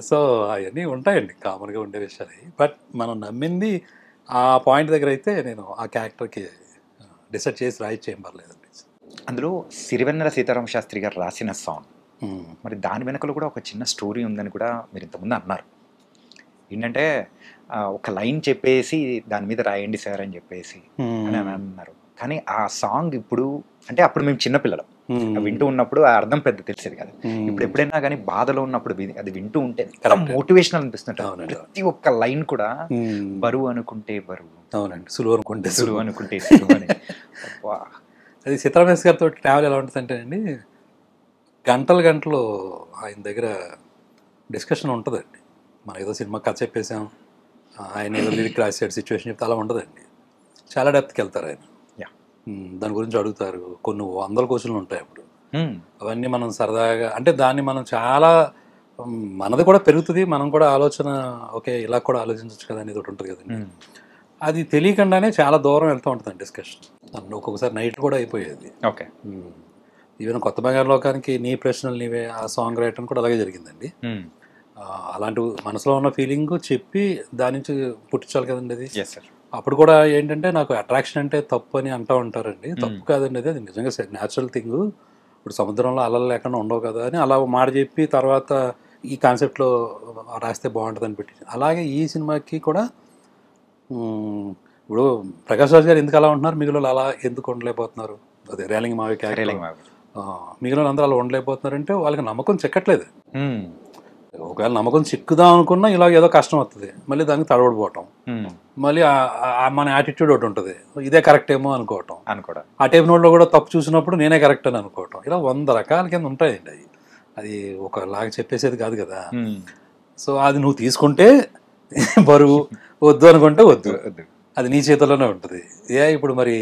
సో అవన్నీ ఉంటాయండి కామన్గా ఉండే విషయాలు. బట్ మనం నమ్మింది ఆ పాయింట్ దగ్గర అయితే నేను ఆ క్యారెక్టర్కి డిసైడ్ చేసి రాయిచ్చి ఏం పర్లేదండి. అందులో సిరివెన్నెల సీతారామ శాస్త్రి గారు రాసిన సాంగ్, మరి దాని వెనకలో కూడా ఒక చిన్న స్టోరీ ఉందని కూడా మీరు ఇంతకుముందు అన్నారు. ఏంటంటే ఒక లైన్ చెప్పేసి దాని మీద రాయండి సార్ అని చెప్పేసి అని అన్నారు. కానీ ఆ సాంగ్ ఇప్పుడు అంటే అప్పుడు మేము చిన్నపిల్లలం, వింటూ ఉన్నప్పుడు ఆ అర్థం పెద్ద తెలిసేది కదా. ఇప్పుడు ఎప్పుడైనా కానీ బాధలో ఉన్నప్పుడు అది వింటూ ఉంటే మోటివేషనల్ అనిపిస్తుంటారు. ప్రతి ఒక్క లైన్ కూడా బరువు అనుకుంటే బరువు, అవునండి, సులువు అనుకుంటే సులువు అనుకుంటే సులువు అని. అది సీతారామేశ్ గారితో ట్రావెల్ ఎలా ఉంటుంది అంటే అండి, గంటలు ఆయన దగ్గర డిస్కషన్ ఉంటుందండి. మనం ఏదో సినిమా కథ చెప్పేసాం, ఆయన ఏదో లిరిక్ రాసాడు, సిచ్యువేషన్ చెప్తే అలా ఉండదండి. చాలా డెప్త్కి వెళ్తారు ఆయన. Yeah. దాని గురించి అడుగుతారు, కొన్ని వందల క్వశ్చన్లు ఉంటాయి అప్పుడు. Hmm. అవన్నీ మనం సరదాగా అంటే దాన్ని మనం చాలా మనది కూడా పెరుగుతుంది, మనం కూడా ఆలోచన ఓకే ఇలా కూడా ఆలోచించవచ్చు కదా అనేది ఒకటి ఉంటుంది కదండి. Hmm. అది తెలియకుండానే చాలా దూరం వెళ్తూ ఉంటుంది డిస్కషన్. ఒక్కొక్కసారి నైట్ కూడా అయిపోయేది. ఓకే. ఈవెన్ కొత్త బంగారు లోకానికి నీ ప్రశ్నలు నీవే ఆ సాంగ్ రాయటం కూడా అలాగే జరిగిందండి. Hmm. అలాంటి మనసులో ఉన్న ఫీలింగ్ చెప్పి దాని నుంచి పుట్టించాలి కదండి అది. Yes, sir. అప్పుడు కూడా ఏంటంటే నాకు అట్రాక్షన్ అంటే తప్పు అని అంటూ ఉంటారండి. తప్పు కాదండి, అది నిజంగా న్యాచురల్ థింగ్. ఇప్పుడు సముద్రంలో అలలు లేకుండా ఉండవు కదా అని అలా మాట చెప్పి తర్వాత ఈ కాన్సెప్ట్లో రాస్తే బాగుంటుందని పెట్టి, అలాగే ఈ సినిమాకి కూడా ఇప్పుడు ప్రకాష్ రాజ్ గారు ఎందుకు అలా ఉంటున్నారు, మిగిలిన అలా ఎందుకు ఉండలేకపోతున్నారు, అదే రేలింగ్ మావి క్యారెక్టర్ మిగిలిన అందరూ అలా ఉండలేకపోతున్నారు అంటే వాళ్ళకి నమ్మకం చెక్కట్లేదు. ఒకవేళ నమ్మకం చిక్కుదాం అనుకున్నా ఇలా ఏదో కష్టం వస్తుంది, మళ్ళీ దానికి తడబడిపోవటం, మళ్ళీ మన యాటిట్యూడ్ ఒకటి ఉంటుంది, ఇదే కరెక్ట్ ఏమో అనుకోవటం, ఆ టైప్ నోట్లో కూడా తప్పు చూసినప్పుడు నేనే కరెక్ట్ అని అనుకోవటం, ఇలా 100 రకాల కింద ఉంటాయండి. అది ఒకలాగా చెప్పేసేది కాదు కదా. సో అది నువ్వు తీసుకుంటే బరువు, వద్దు అనుకుంటే వద్దు, అది నీ చేతుల్లోనే ఉంటుంది. ఇప్పుడు మరి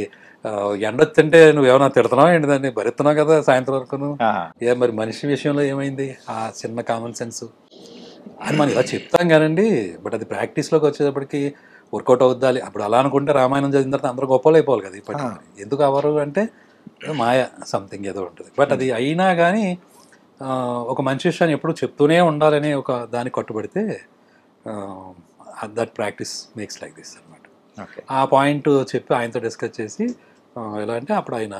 ఎండొచ్చంటే నువ్వేమన్నా తిడుతున్నావు ఏంటి, దాన్ని భరిస్తున్నావు కదా సాయంత్రం వరకు. మరి మనిషి విషయంలో ఏమైంది ఆ చిన్న కామన్ సెన్స్ అని మనం ఇలా చెప్తాం కానండి. బట్ అది ప్రాక్టీస్లోకి వచ్చేటప్పటికి వర్కౌట్ అవుద్దాలి. అప్పుడు అలా అనుకుంటే రామాయణం చదివిన తర్వాత అందరూ గొప్పలు అయిపోవాలి కదా. ఇప్పటికీ ఎందుకు అవరు అంటే మాయ సంథింగ్ ఏదో ఉంటుంది. బట్ అది అయినా కానీ ఒక మంచి విషయాన్ని ఎప్పుడు చెప్తూనే ఉండాలని ఒక దానికి కట్టుబడితే that practice makes like this అనమాట. ఆ పాయింట్ చెప్పి ఆయనతో డిస్కస్ చేసి ఎలా అంటే అప్పుడు ఆయన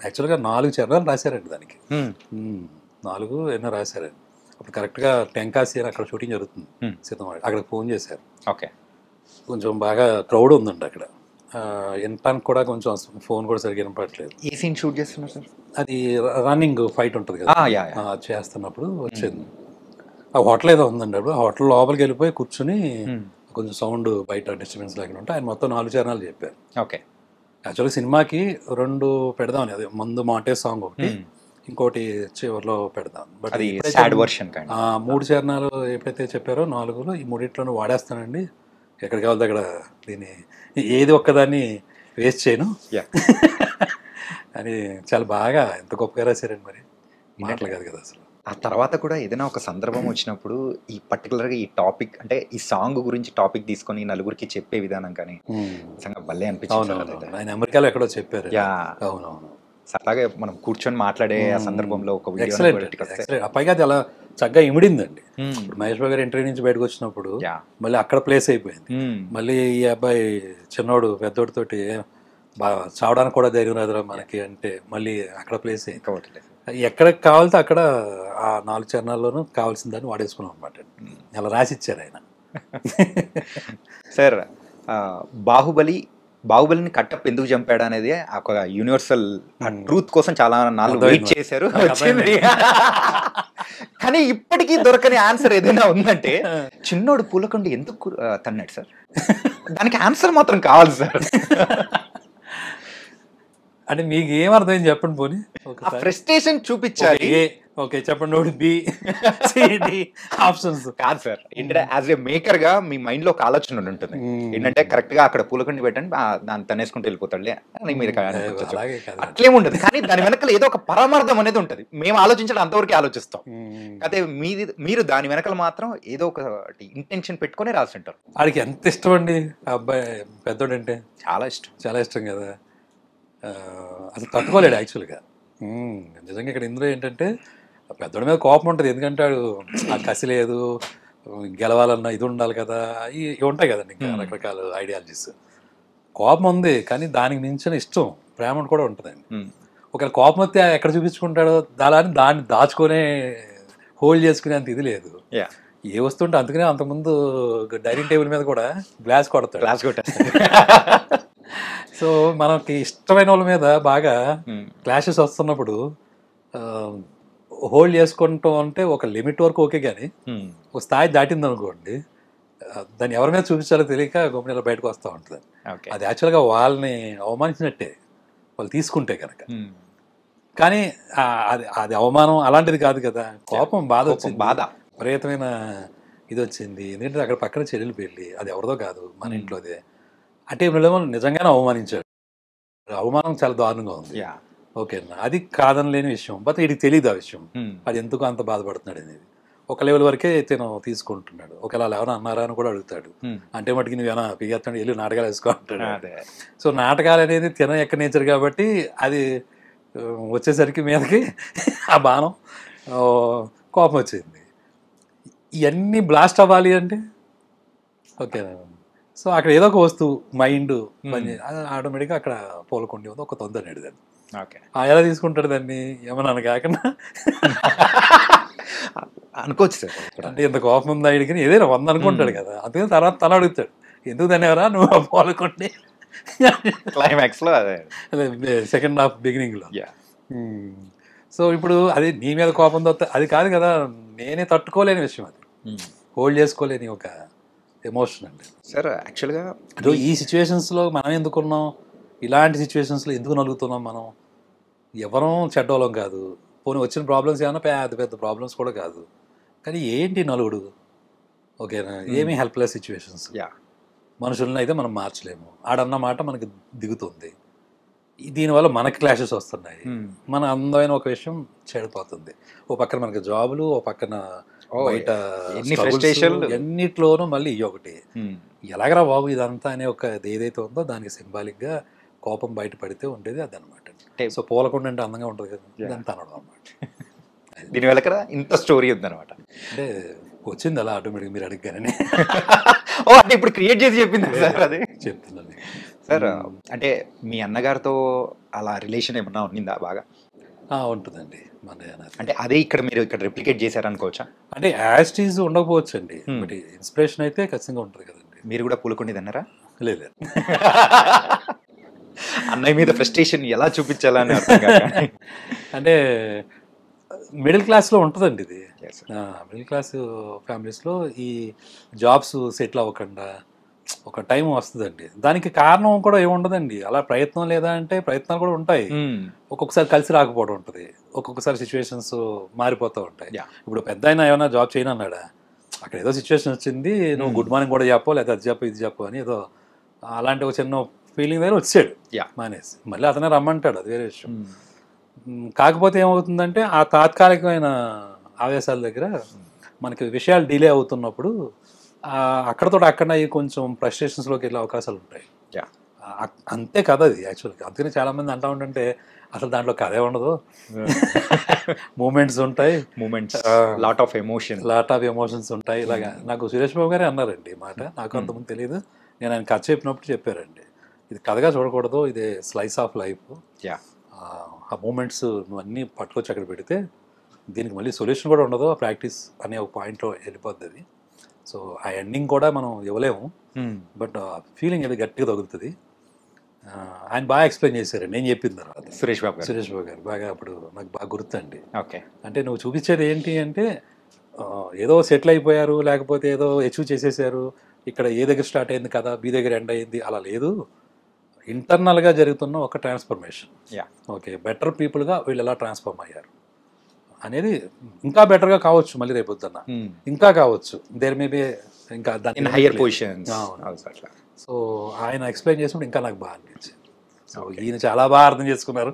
యాక్చువల్గా 4 చరణాలు రాశారండి దానికి. 4 ఎన్నో రాశారండి. అప్పుడు కరెక్ట్గా టెంకాసి అని అక్కడ షూటింగ్ జరుగుతుంది సీతమ్మ, అక్కడికి ఫోన్ చేశారు. ఓకే. కొంచెం బాగా క్రౌడ్ ఉందండి అక్కడ, వినటానికి కూడా కొంచెం ఫోన్ కూడా సరిగ్గా వినపడట్లేదు. ఏ సీన్ షూట్ చేస్తున్నారు సార్? అది రన్నింగ్ ఫైట్ ఉంటుంది కదా, చేస్తున్నప్పుడు వచ్చింది. ఆ హోటల్ ఏదో ఉందండి. అప్పుడు ఆ హోటల్ లోపలికి వెళ్ళిపోయి కూర్చుని కొంచెం సౌండ్ బయట డిస్టర్బెన్స్ లేకుండా ఉంటే ఆయన మొత్తం 4 చరణాలు చెప్పారు. ఓకే. యాక్చువల్గా సినిమాకి 2 పెడదామని, అది ముందు మాంటే సాంగ్ ఒకటి, ఇంకోటి చివరిలో పెడదాం. బట్ 3 చరణాలు ఎప్పుడైతే చెప్పారో 4లో ఈ 3 వాడేస్తానండి, ఎక్కడికి వెళ్తే అక్కడ దీన్ని ఏది ఒక్కదాన్ని వేస్ట్ చేయను అని చాలా బాగా ఎంత గొప్పగా రాశారండి. మరి మాటలు కాదు కదా అసలు. ఆ తర్వాత కూడా ఏదైనా ఒక సందర్భం వచ్చినప్పుడు ఈ పర్టికులర్గా ఈ టాపిక్ అంటే ఈ సాంగ్ గురించి టాపిక్ తీసుకొని నలుగురికి చెప్పే విధానం కానీ నిజంగా భలే అనిపించింది. ఆయన అమెరికాలో ఎక్కడో చెప్పారు. అవునవును. అలాగే మనం కూర్చొని మాట్లాడే సందర్భంలో ఒక పైగా అది అలా చక్కగా ఇమిడిందండి. ఇప్పుడు మహేష్ బాబు గారు ఇంటర్వ్యూ నుంచి బయటకు వచ్చినప్పుడు మళ్ళీ అక్కడ ప్లేస్ అయిపోయింది. మళ్ళీ ఈ అబ్బాయి చిన్నోడు పెద్దోడితోటి చావడానికి కూడా ధైర్యం రాదురా మనకి అంటే మళ్ళీ అక్కడ ప్లేస్ అయ్యింది. ఎక్కడికి కావాలితే అక్కడ ఆ 4 చరణాల్లోనూ కావాల్సిన దాన్ని వాడేసుకున్నాం అనమాట. అలా రాసిచ్చారు ఆయన. సార్, బాహుబలిని కట్టప్ ఎందుకు చంపాడు అనేది ఒక యూనివర్సల్ ట్రూత్ కోసం చాలా నాలుగు వెయిట్ చేశారు. కానీ ఇప్పటికీ దొరకని ఆన్సర్ ఏదైనా ఉందంటే చిన్నోడు పూలకొండ ఎందుకు తన్నాడు సార్, దానికి ఆన్సర్ మాత్రం కావాలి సార్. అంటే మీకు ఏం అర్థమైంది చెప్పండి పోనీ. ఫ్రస్ట్రేషన్ చూపించాలి. ఓకే చెప్పండి. నోట్ బి సిడి ఆప్షన్స్ కాదు సార్. ఏంటంటే యాజ్ ఏ మేకర్ గా మీ మైండ్ లో ఒక ఆలోచన ఉంటుంది. ఏంటంటే కరెక్ట్ గా అక్కడ పూలకొండి పెట్టండి దాన్ని తనేసుకుంటూ వెళ్ళిపోతాడులే మీరు అట్లేముండదు. కానీ దాని వెనకాల ఏదో ఒక పరమార్థం అనేది ఉంటుంది. మేము ఆలోచించడం అంతవరకు ఆలోచిస్తాం. అదే మీరు దాని వెనకాల మాత్రం ఏదో ఒక ఇంటెన్షన్ పెట్టుకుని రాస్తుంటారు. వాడికి ఎంత ఇష్టం అండి ఆ అబ్బాయి పెద్దోడంటే. చాలా ఇష్టం కదా. అసలు తట్టుకోలేడు యాక్చువల్గా. నిజంగా ఇక్కడ ఇందులో ఏంటంటే పెద్దోడి మీద కోపం ఉంటుంది. ఎందుకంటే వాడు ఆ కసి లేదు, గెలవాలన్నా ఇది ఉండాలి కదా, ఇవి ఉంటాయి కదండి ఇంకా రకరకాల ఐడియాలజీస్. కోపం ఉంది కానీ దానికి మించిన ఇష్టం ప్రేమ కూడా ఉంటుందండి. ఒకవేళ కోపం వస్తే ఎక్కడ చూపించుకుంటాడో దాన్ని దాచుకునే హోల్డ్ చేసుకునే అంత ఇది లేదు. ఏ వస్తుంటే అందుకనే అంతకుముందు డైనింగ్ టేబుల్ మీద కూడా గ్లాస్ కొడతాడు. సో మనకి ఇష్టమైన వాళ్ళ మీద బాగా క్లాషెస్ వస్తున్నప్పుడు హోల్డ్ చేసుకుంటాం అంటే ఒక లిమిట్ వరకు ఓకే, కానీ ఒక స్థాయి దాటింది అనుకోండి దాన్ని ఎవరి మీద చూపించాలో తెలియక గొప్ప బయటకు వస్తూ ఉంటుంది. అది యాక్చువల్గా వాళ్ళని అవమానించినట్టే వాళ్ళు తీసుకుంటే కనుక. కానీ అది అవమానం అలాంటిది కాదు కదా. కోపం, బాధ వచ్చింది, విపరీతమైన ఇది వచ్చింది. ఎందుకంటే అక్కడ పక్కన చెల్లెలు పెళ్ళి, అది ఎవరిదో కాదు మన ఇంట్లోదే. అంటే వీళ్ళేమో నిజంగానే అవమానించాడు. అవమానం చాలా దారుణంగా ఉంది. యా. ఓకేనా, అది కాదనలేని విషయం. బట్ వీడికి తెలియదు ఆ విషయం, అది ఎందుకు అంత బాధపడుతున్నాడు అనేది. ఒక లెవెల్ వరకే తను తీసుకుంటున్నాడు. ఒకవేళ ఎవరైనా అన్నారా అని కూడా అడుగుతాడు. అంటే మటుకి నువ్వు ఏమైనా పిగేస్తాడు, వెళ్ళి నాటకాలు వేసుకో అంటాడు. సో నాటకాలు అనేది తిన ఎక్క నేచర్ కాబట్టి అది వచ్చేసరికి మీదకి ఆ బాణం కోపం వచ్చింది. ఇవన్నీ బ్లాస్ట్ అవ్వాలి అంటే ఓకేనా. సో అక్కడ ఏదో ఒక వస్తువు మైండ్ ఆటోమేటిక్గా అక్కడ పోలకొండి ఉంది, ఒక తొందరనేది దాన్ని. ఎలా తీసుకుంటాడు దాన్ని, ఏమన్నా కాకుండా అనుకోవచ్చు సార్. అంటే ఇంత కోపం ఉందా ఆయనకి, ఏదైనా 100 అనుకుంటాడు కదా. అందుకని తర్వాత తల అడుగుతాడు, ఎందుకు దాన్ని ఎవరా నువ్వు పోలకొండి క్లైమాక్స్ లో అదే సెకండ్ హాఫ్ బిగినింగ్ లో. సో ఇప్పుడు అది నీ మీద కోపంతో అది కాదు కదా, నేనే తట్టుకోలేని విషయం, అది హోల్డ్ చేసుకోలేని ఒక ఎమోషన్ అండి సార్. యాక్చువల్గా ఈ సిచ్యువేషన్స్లో మనం ఎందుకున్నాం, ఇలాంటి సిచ్యువేషన్స్లో ఎందుకు నలుగుతున్నాం మనం? ఎవరం చెడ్డోళం కాదు, పోనీ వచ్చిన ప్రాబ్లమ్స్ ఏమైనా పెద్ద పెద్ద ప్రాబ్లమ్స్ కూడా కాదు, కానీ ఏంటి నలుగుడు? ఓకేనా, ఏమీ హెల్ప్లెస్ సిచ్యువేషన్స్. మనుషులను అయితే మనం మార్చలేము, ఆడన్న మాట మనకి దిగుతుంది, దీనివల్ల మనకి క్లాషెస్ వస్తున్నాయి, మన అందమైన ఒక విషయం చెడిపోతుంది. ఓ పక్కన మనకి జాబులు, ఓ పక్కన బయట ఎన్నిట్లోనూ మళ్ళీ ఒకటి ఎలాగరా బాబు ఇదంతా అనే ఒక ఏదైతే ఉందో దానికి సింబాలిక్గా కోపం బయట పడితే ఉండేది అది అనమాట. సో పోలకొండ అంటే అందంగా ఉంటుంది కదా, ఇదంతా అనడం అనమాట. దీని వెనక ఇంత స్టోరీ ఉందన్నమాట. అంటే వచ్చింది అలా ఆటోమేటిక్ మీరు అడిగానని. ఓ అంటే ఇప్పుడు క్రియేట్ చేసి చెప్పింది సార్, అది చెప్తున్నాను సార్. అంటే మీ అన్నగారితో అలా రిలేషన్ ఏమన్నా ఉన్నిందా బాగా? ఉంటుందండి మన. అంటే అదే ఇక్కడ మీరు ఇక్కడ రిప్లికేట్ చేశారనుకోవచ్చా? అంటే యాస్టీజ్ ఉండకపోవచ్చు అండి, బట్ ఇన్స్పిరేషన్ అయితే ఖచ్చితంగా ఉంటుంది కదండి. మీరు కూడా పూలకొండి అన్నారా? లేదు, అన్నయ్య మీద ఫ్రస్ట్రేషన్ ఎలా చూపించాలని అంటే మిడిల్ క్లాస్లో ఉంటుందండి ఇది. మిడిల్ క్లాస్ ఫ్యామిలీస్లో ఈ జాబ్స్ సెటిల్ అవ్వకుండా ఒక టైం వస్తుందండి. దానికి కారణం కూడా ఏముండదండి, అలా ప్రయత్నం లేదా అంటే ప్రయత్నాలు కూడా ఉంటాయి, ఒక్కొక్కసారి కలిసి రాకపోవడం ఉంటుంది, ఒక్కొక్కసారి సిచ్యువేషన్స్ మారిపోతూ ఉంటాయి. ఇప్పుడు పెద్ద ఆయన ఏమైనా జాబ్ చేయను అన్నాడా, అక్కడ ఏదో సిచ్యువేషన్ వచ్చింది, నువ్వు గుడ్ మార్నింగ్ కూడా చెప్పు, లేదా అది చెప్పు ఇది చెప్పు అని ఏదో అలాంటి ఒక చిన్న ఫీలింగ్ దగ్గర వచ్చాడు మానేసి, మళ్ళీ అతనే రమ్మంటాడు, అది వేరే విషయం. కాకపోతే ఏమవుతుందంటే ఆ తాత్కాలికమైన ఆవేశాల దగ్గర మనకి విషయాలు డిలే అవుతున్నప్పుడు అక్కడతో అక్కడ కొంచెం ఫ్రస్ట్రేషన్స్లోకి వెళ్ళే అవకాశాలు ఉంటాయి. అంతే కథ అది యాక్చువల్గా. అందుకని చాలామంది అంటూ ఉంటుంటే అసలు దాంట్లో కథే ఉండదు, మూమెంట్స్ ఉంటాయి, లాట్ ఆఫ్ ఎమోషన్స్ ఉంటాయి. ఇలాగా నాకు సురేష్ బాబు గారే అన్నారండి మాట, నాకు అంతకుముందు తెలియదు, నేను ఆయన కథ చెప్పినప్పుడు చెప్పారండి, ఇది కథగా చూడకూడదు, ఇది స్లైస్ ఆఫ్ లైఫ్. ఆ మూమెంట్స్ నువ్వు అన్నీ పట్టుకొచ్చి అక్కడ పెడితే దీనికి మళ్ళీ సొల్యూషన్ కూడా ఉండదు, ఆ ప్రాక్టీస్ అనే ఒక పాయింట్లో వెళ్ళిపోద్ది అది. సో ఆ ఎండింగ్ కూడా మనం ఇవ్వలేము, బట్ ఫీలింగ్ అది గట్టిగా తగులుతుంది. ఆయన బాగా ఎక్స్ప్లెయిన్ చేశారు నేను చెప్పిన తర్వాత. సురేష్ బాబు గారు బాగా అప్పుడు నాకు బాగా గుర్తండి. ఓకే, అంటే నువ్వు చూపించేది ఏంటి అంటే ఏదో సెటిల్ అయిపోయారు, లేకపోతే ఏదో అచీవ్ చేసేసారు, ఇక్కడ ఏ దగ్గర స్టార్ట్ అయింది కదా బి దగ్గర ఎండ్ అయింది, అలా లేదు. ఇంటర్నల్గా జరుగుతున్న ఒక ట్రాన్స్ఫర్మేషన్. ఓకే, బెటర్ పీపుల్గా వీళ్ళు ఎలా ట్రాన్స్ఫార్మ్ అయ్యారు అనేది, ఇంకా బెటర్గా కావచ్చు మళ్ళీ రేపొద్దున్న, ఇంకా కావచ్చు, దేర్ మే బి ఇంకా దాని హైయర్ పొజిషన్స్. సో ఆయన ఎక్స్ప్లెయిన్ చేసినప్పుడు ఇంకా నాకు బాగా అనిపించింది. సో ఈయన చాలా బాగా అర్థం చేసుకున్నారు.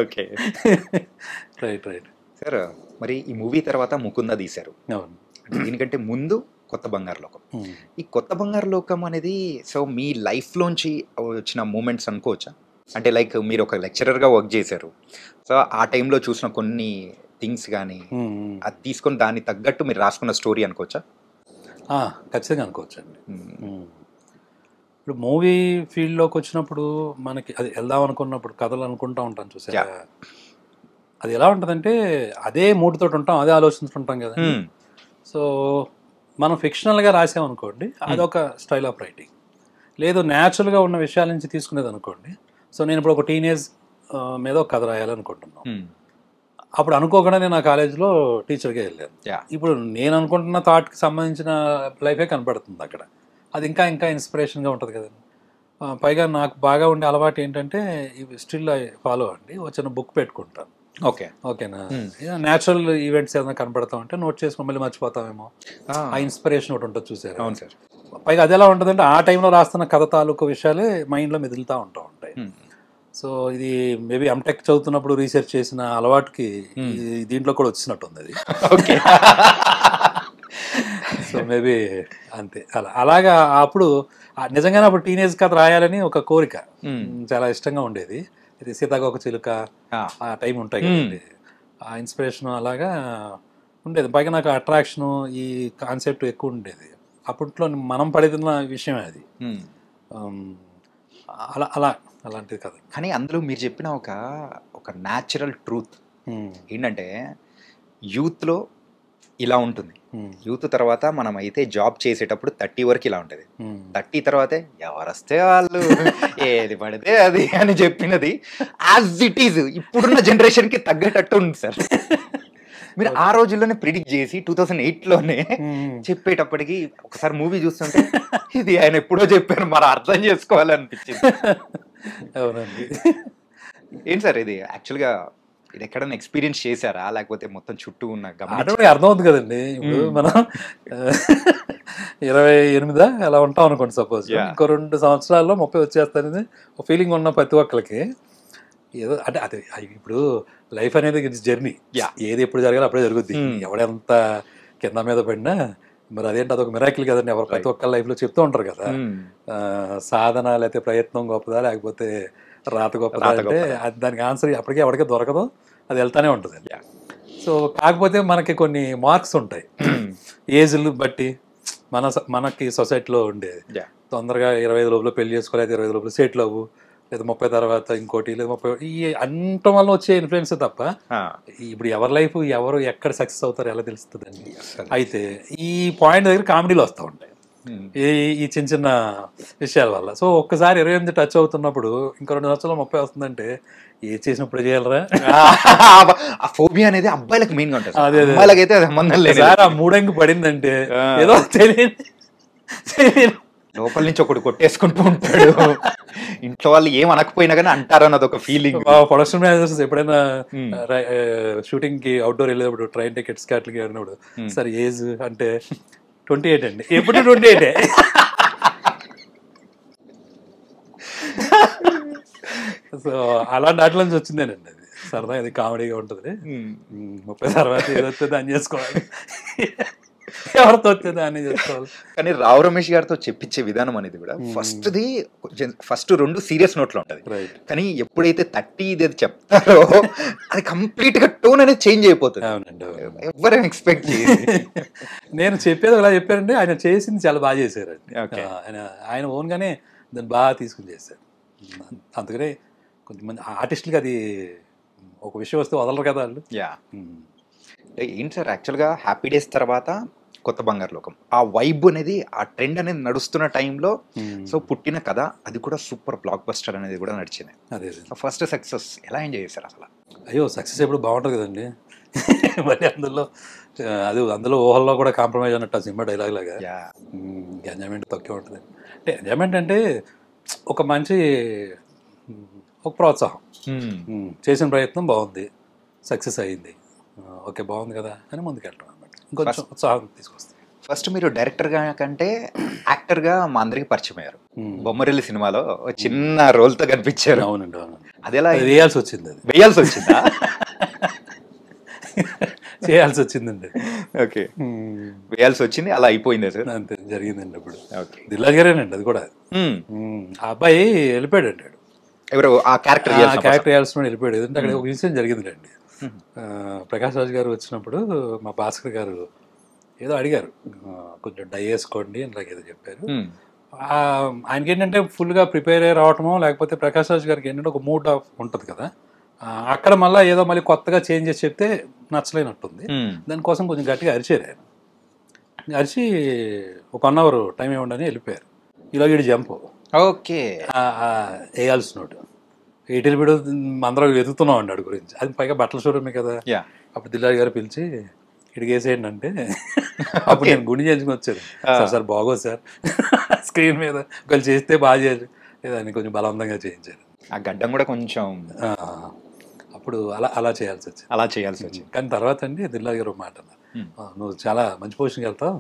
Okay, right sir. మరి ఈ మూవీ తర్వాత ముకుంద తీశారు, దీనికంటే ముందు కొత్త బంగారు లోకం. ఈ కొత్త బంగారు లోకం అనేది సో మీ లైఫ్లోంచి వచ్చిన మూమెంట్స్ అనుకోవచ్చా? అంటే లైక్ మీరు ఒక లెక్చరర్గా వర్క్ చేశారు, సో ఆ టైంలో చూసిన కొన్ని థింగ్స్ కానీ అది తీసుకొని దాన్ని తగ్గట్టు మీరు రాసుకున్న స్టోరీ అనుకోవచ్చా? ఖచ్చితంగా అనుకోవచ్చు అండి. ఇప్పుడు మూవీ ఫీల్డ్లోకి వచ్చినప్పుడు మనకి అది వెళ్దాం అనుకున్నప్పుడు కథలు అనుకుంటూ ఉంటాం చూసా, అది ఎలా ఉంటుందంటే అదే మూడుతో ఉంటాం, అదే ఆలోచిస్తుంటాం కదా. సో మనం ఫిక్షనల్గా రాసామనుకోండి అదొక స్టైల్ ఆఫ్ రైటింగ్, లేదు న్యాచురల్గా ఉన్న విషయాల నుంచి తీసుకునేది అనుకోండి. సో నేను ఇప్పుడు ఒక టీనేజ్ మీద ఒక కథ రాయాలనుకుంటున్నాను, అప్పుడు అనుకోకుండా నేను నా కాలేజీలో టీచర్గా వెళ్ళాను. ఇప్పుడు నేను అనుకుంటున్న థాట్కి సంబంధించిన లైఫే కనపడుతుంది అక్కడ, అది ఇంకా ఇంకా ఇన్స్పిరేషన్గా ఉంటుంది కదండి. పైగా నాకు బాగా ఉండే అలవాటు ఏంటంటే స్టిల్ ఐ ఫాలో అండి, వచ్చిన బుక్ పెట్టుకుంటాను. ఓకేనా, న్యాచురల్ ఈవెంట్స్ ఏదైనా కనపడతా ఉంటే నోట్ చేసుకుని మళ్ళీ మర్చిపోతామేమో, ఆ ఇన్స్పిరేషన్ ఒకటి ఉంటుంది చూసారు. అవును సార్. పైగా అది ఎలా ఉంటుందంటే ఆ టైంలో రాస్తున్న కథ తాలూకు విషయాలే మైండ్లో మెదులుతూ ఉంటాయి. సో ఇది మేబీ ఎంటెక్ చదువుతున్నప్పుడు రీసెర్చ్ చేసిన అలవాటుకి దీంట్లో కూడా వచ్చినట్టుంది అది. ఓకే. సో మేబీ అంతే అలాగా. అప్పుడు నిజంగానే అప్పుడు టీనేజ్ కథ రాయాలని ఒక కోరిక, చాలా ఇష్టంగా ఉండేది. ఇది సీతాకోక చిలుక ఆ టైం ఉంటాయి కదండి, ఆ ఇన్స్పిరేషన్ అలాగా ఉండేది. పైగా నాకు అట్రాక్షను ఈ కాన్సెప్ట్ ఎక్కువ ఉండేది. అప్పట్లో మనం పడుతున్న విషయమే అది. అలాంటిది కదా. కానీ అందులో మీరు చెప్పిన ఒక న్యాచురల్ ట్రూత్ ఏంటంటే యూత్లో ఇలా ఉంటుంది, యూత్ తర్వాత మనం అయితే జాబ్ చేసేటప్పుడు 30 వరకు ఇలా ఉంటుంది, 30 తర్వాతే ఎవరు వస్తే వాళ్ళు ఏది పడితే అది అని చెప్పినది యాజ్ ఇట్ ఈజ్ ఇప్పుడున్న జనరేషన్కి తగ్గేటట్టు ఉంది సార్. మీరు ఆ రోజుల్లోనే ప్రిడిక్ట్ చేసి 2008లోనే చెప్పేటప్పటికి ఒకసారి మూవీ చూస్తుంటే ఇది ఆయన ఎప్పుడో చెప్పారు మరి అర్థం చేసుకోవాలనిపించింది. అవునండి. ఏంటి సార్ ఇది యాక్చువల్గా ఇది ఎక్కడైనా ఎక్స్పీరియన్స్ చేశారా, లేకపోతే మొత్తం చుట్టూ ఉన్న అర్థమవుతుంది కదండి. ఇప్పుడు మనం 28 అలా ఉంటాం అనుకోండి, సపోజ్ ఇంకో 2 సంవత్సరాల్లో 30 వచ్చేస్తానని ఒక ఫీలింగ్ ఉన్న ప్రతి ఒక్కరికి ఏదో అంటే అది ఇప్పుడు లైఫ్ అనేది జర్నీ, ఏది ఎప్పుడు జరగాలి అప్పుడే జరుగుద్ది. ఎవడెంత కింద మీద పడినా మరి అదేంటి అదొక మిరాకిల్ కదండి. ఎవరు ప్రతి ఒక్క లైఫ్లో చెప్తూ ఉంటారు కదా, సాధన లేకపోతే ప్రయత్నం గొప్పదా లేకపోతే రాత గొప్పదా అంటే దానికి ఆన్సర్ అప్పటికే ఎవరికే దొరకదు, అది వెళ్తానే ఉంటుంది. సో కాకపోతే మనకి కొన్ని మార్క్స్ ఉంటాయి ఏజ్లు బట్టి, మనకి సొసైటీలో ఉండేది. తొందరగా 25 లోపల పెళ్లి చేసుకోలేదు, 25 లోపల సెటిల్ అవ్వు, లేదా 30 తర్వాత ఇంకోటి, లేదా 30 ఈ అంటం వల్ల వచ్చే ఇన్ఫ్లుయెన్స్ తప్ప ఇప్పుడు ఎవరి లైఫ్ ఎవరు ఎక్కడ సక్సెస్ అవుతారో ఎలా తెలుస్తుందండి. అయితే ఈ పాయింట్ దగ్గర కామెడీలు వస్తూ ఉంటాయి ఈ చిన్న చిన్న విషయాల వల్ల. సో ఒక్కసారి 28 టచ్ అవుతున్నప్పుడు ఇంకో 2 సంవత్సరాలు 30 వస్తుందంటే ఏ చేసినప్పుడు చేయగలరా? ఆ ఫోబియా అనేది అబ్బాయిలకు మెయిన్ గా ఉంటుంది, అమ్మాయిలకైతే సంబంధం లేదు. ఆ మూడంకి పడిందంటే ఏదో తెలియదు, లోపల నుంచి ఒకటి కొట్టేసుకుంటూ ఉంటాడు, ఇంట్లో వాళ్ళు ఏం అనకపోయినా కానీ అంటారు అన్నది ఒక ఫీలింగ్. ప్రొడక్షన్ మేనేజర్స్ ఎప్పుడైనా షూటింగ్ కి అవుట్డోర్ వెళ్ళేటప్పుడు ట్రైన్ టికెట్స్ అట్లకి వెళ్ళినప్పుడు సార్ ఏజ్ అంటే 28 అండి, ఎప్పుడు 28. సో అలాంటి వాటి నుంచి వచ్చిందేనండి అది. సరదా అది కామెడీగా ఉంటుంది. 30 తర్వాత ఏదో వస్తే దాన్ని చేసుకోవాలి, ఎవరితో వస్తే దాన్ని చేసుకోవాలి. కానీ రావు రమేష్ గారితో చెప్పించే విధానం అనేది కూడా ఫస్ట్ 2 సీరియస్ నోట్లో ఉంటుంది, కానీ ఎప్పుడైతే 30 ఇది చెప్తారో అది కంప్లీట్ గా టోన్ అనేది చేంజ్ అయిపోతుంది. ఎవరైనా ఎక్స్పెక్ట్ చేయాలి. నేను చెప్పేది అలా చెప్పారంటే ఆయన చేసింది చాలా బాగా చేశారండి. ఆయన ఓన్ గానే దాన్ని బాగా తీసుకుని చేశారు. అందుకనే కొంతమంది ఆర్టిస్టులకి అది ఒక విషయం వస్తే వదలరు కదా వాళ్ళు. ఏంటి సార్ యాక్చువల్గా హ్యాపీ డేస్ తర్వాత కొత్త బంగారు లోకం ఆ వైబ్ అనేది ఆ ట్రెండ్ అనేది నడుస్తున్న టైంలో సో పుట్టిన కథ అది కూడా సూపర్ బ్లాక్ బస్టర్ అనేది కూడా నడిచింది. అదే ఫస్ట్ సక్సెస్ ఎలా ఎంజాయ్ చేశారు అసలు? అయ్యో సక్సెస్ ఎప్పుడు బాగుంటుంది కదండి. మరి అందులో ఊహల్లో కూడా కాంప్రమైజ్ అన్నట్టు ఆ సినిమా డైలాగ్ లాగా ఎంజాయ్మెంట్ తక్కువ ఉంటుంది. అంటే ఎంజాయ్మెంట్ అంటే ఒక మంచి ఒక ప్రోత్సాహం, చేసిన ప్రయత్నం బాగుంది, సక్సెస్ అయ్యింది, ఓకే బాగుంది కదా అని ముందుకెళ్ళడం అన్నమాట, ఇంకొంచెం ఉత్సాహం తీసుకొస్తుంది. ఫస్ట్ మీరు డైరెక్టర్గా కంటే యాక్టర్గా మా అందరికి పరిచయం అయ్యారు. బొమ్మరిల్లి సినిమాలో చిన్న రోల్తో కనిపించారు. అవునండి, అవును. అది ఎలా వేయాల్సి వచ్చింది? అది వేయాల్సి వచ్చిందా? చేయాల్సి వచ్చిందండి. ఓకే, వేయాల్సి వచ్చింది, అలా అయిపోయింది సార్? అంతే జరిగిందండి. అప్పుడు ఓకే, దిల్రాజు గారేనండి అది కూడా. ఆ అబ్బాయి వెళ్ళిపోయాడు అంటాడు, ఎవరు ఆ క్యారెక్టర్ వేయాల్సిన వెళ్ళిపోయాడు. ఎందుకంటే అక్కడ ఒక ఇన్సిడెంట్ జరిగిందండి. ప్రకాష్ రాజ్ గారు వచ్చినప్పుడు మా భాస్కర్ గారు ఏదో అడిగారు, కొంచెం డై వేసుకోండి అని ఏదో చెప్పారు. ఆయనకి ఏంటంటే ఫుల్గా ప్రిపేర్ అయ్యి రావటమో లేకపోతే ప్రకాష్ రాజ్ గారికి ఏంటంటే ఒక మూడ్ ఆఫ్ ఉంటుంది కదా, అక్కడ మళ్ళీ కొత్తగా చేంజ్ చేసి చెప్తే నచ్చలేనట్టుంది. దానికోసం కొంచెం గట్టిగా అరిచారు. ఆయన అరిచి ఒక 1 అవర్ టైం ఇవ్వండి అని వెళ్ళిపోయారు. ఇలా వీడి జంప్ ఓకే వేయాల్సినోడు వీడు అందరం వెతుకుతున్నాం అండి వాడి గురించి. అది పైగా బట్టల షోరూమే కదా. అప్పుడు దిల్రాజు గారు పిలిచి ఇడికి వేసేయండి అంటే అప్పుడు నేను గుండె చేయించుకుని వచ్చాను. సార్ బాగోదు సార్, స్క్రీన్ మీద ఒకళ్ళు చేస్తే బాగా చేయాలి లేదని కొంచెం బలవంతంగా చేయించారు. ఆ గడ్డం కూడా కొంచెం అప్పుడు అలా చేయాల్సి వచ్చింది. కానీ తర్వాత అండి దిల్రాజు గారు మాట అన్నారు, నువ్వు చాలా మంచి పొజిషన్కి వెళ్తావు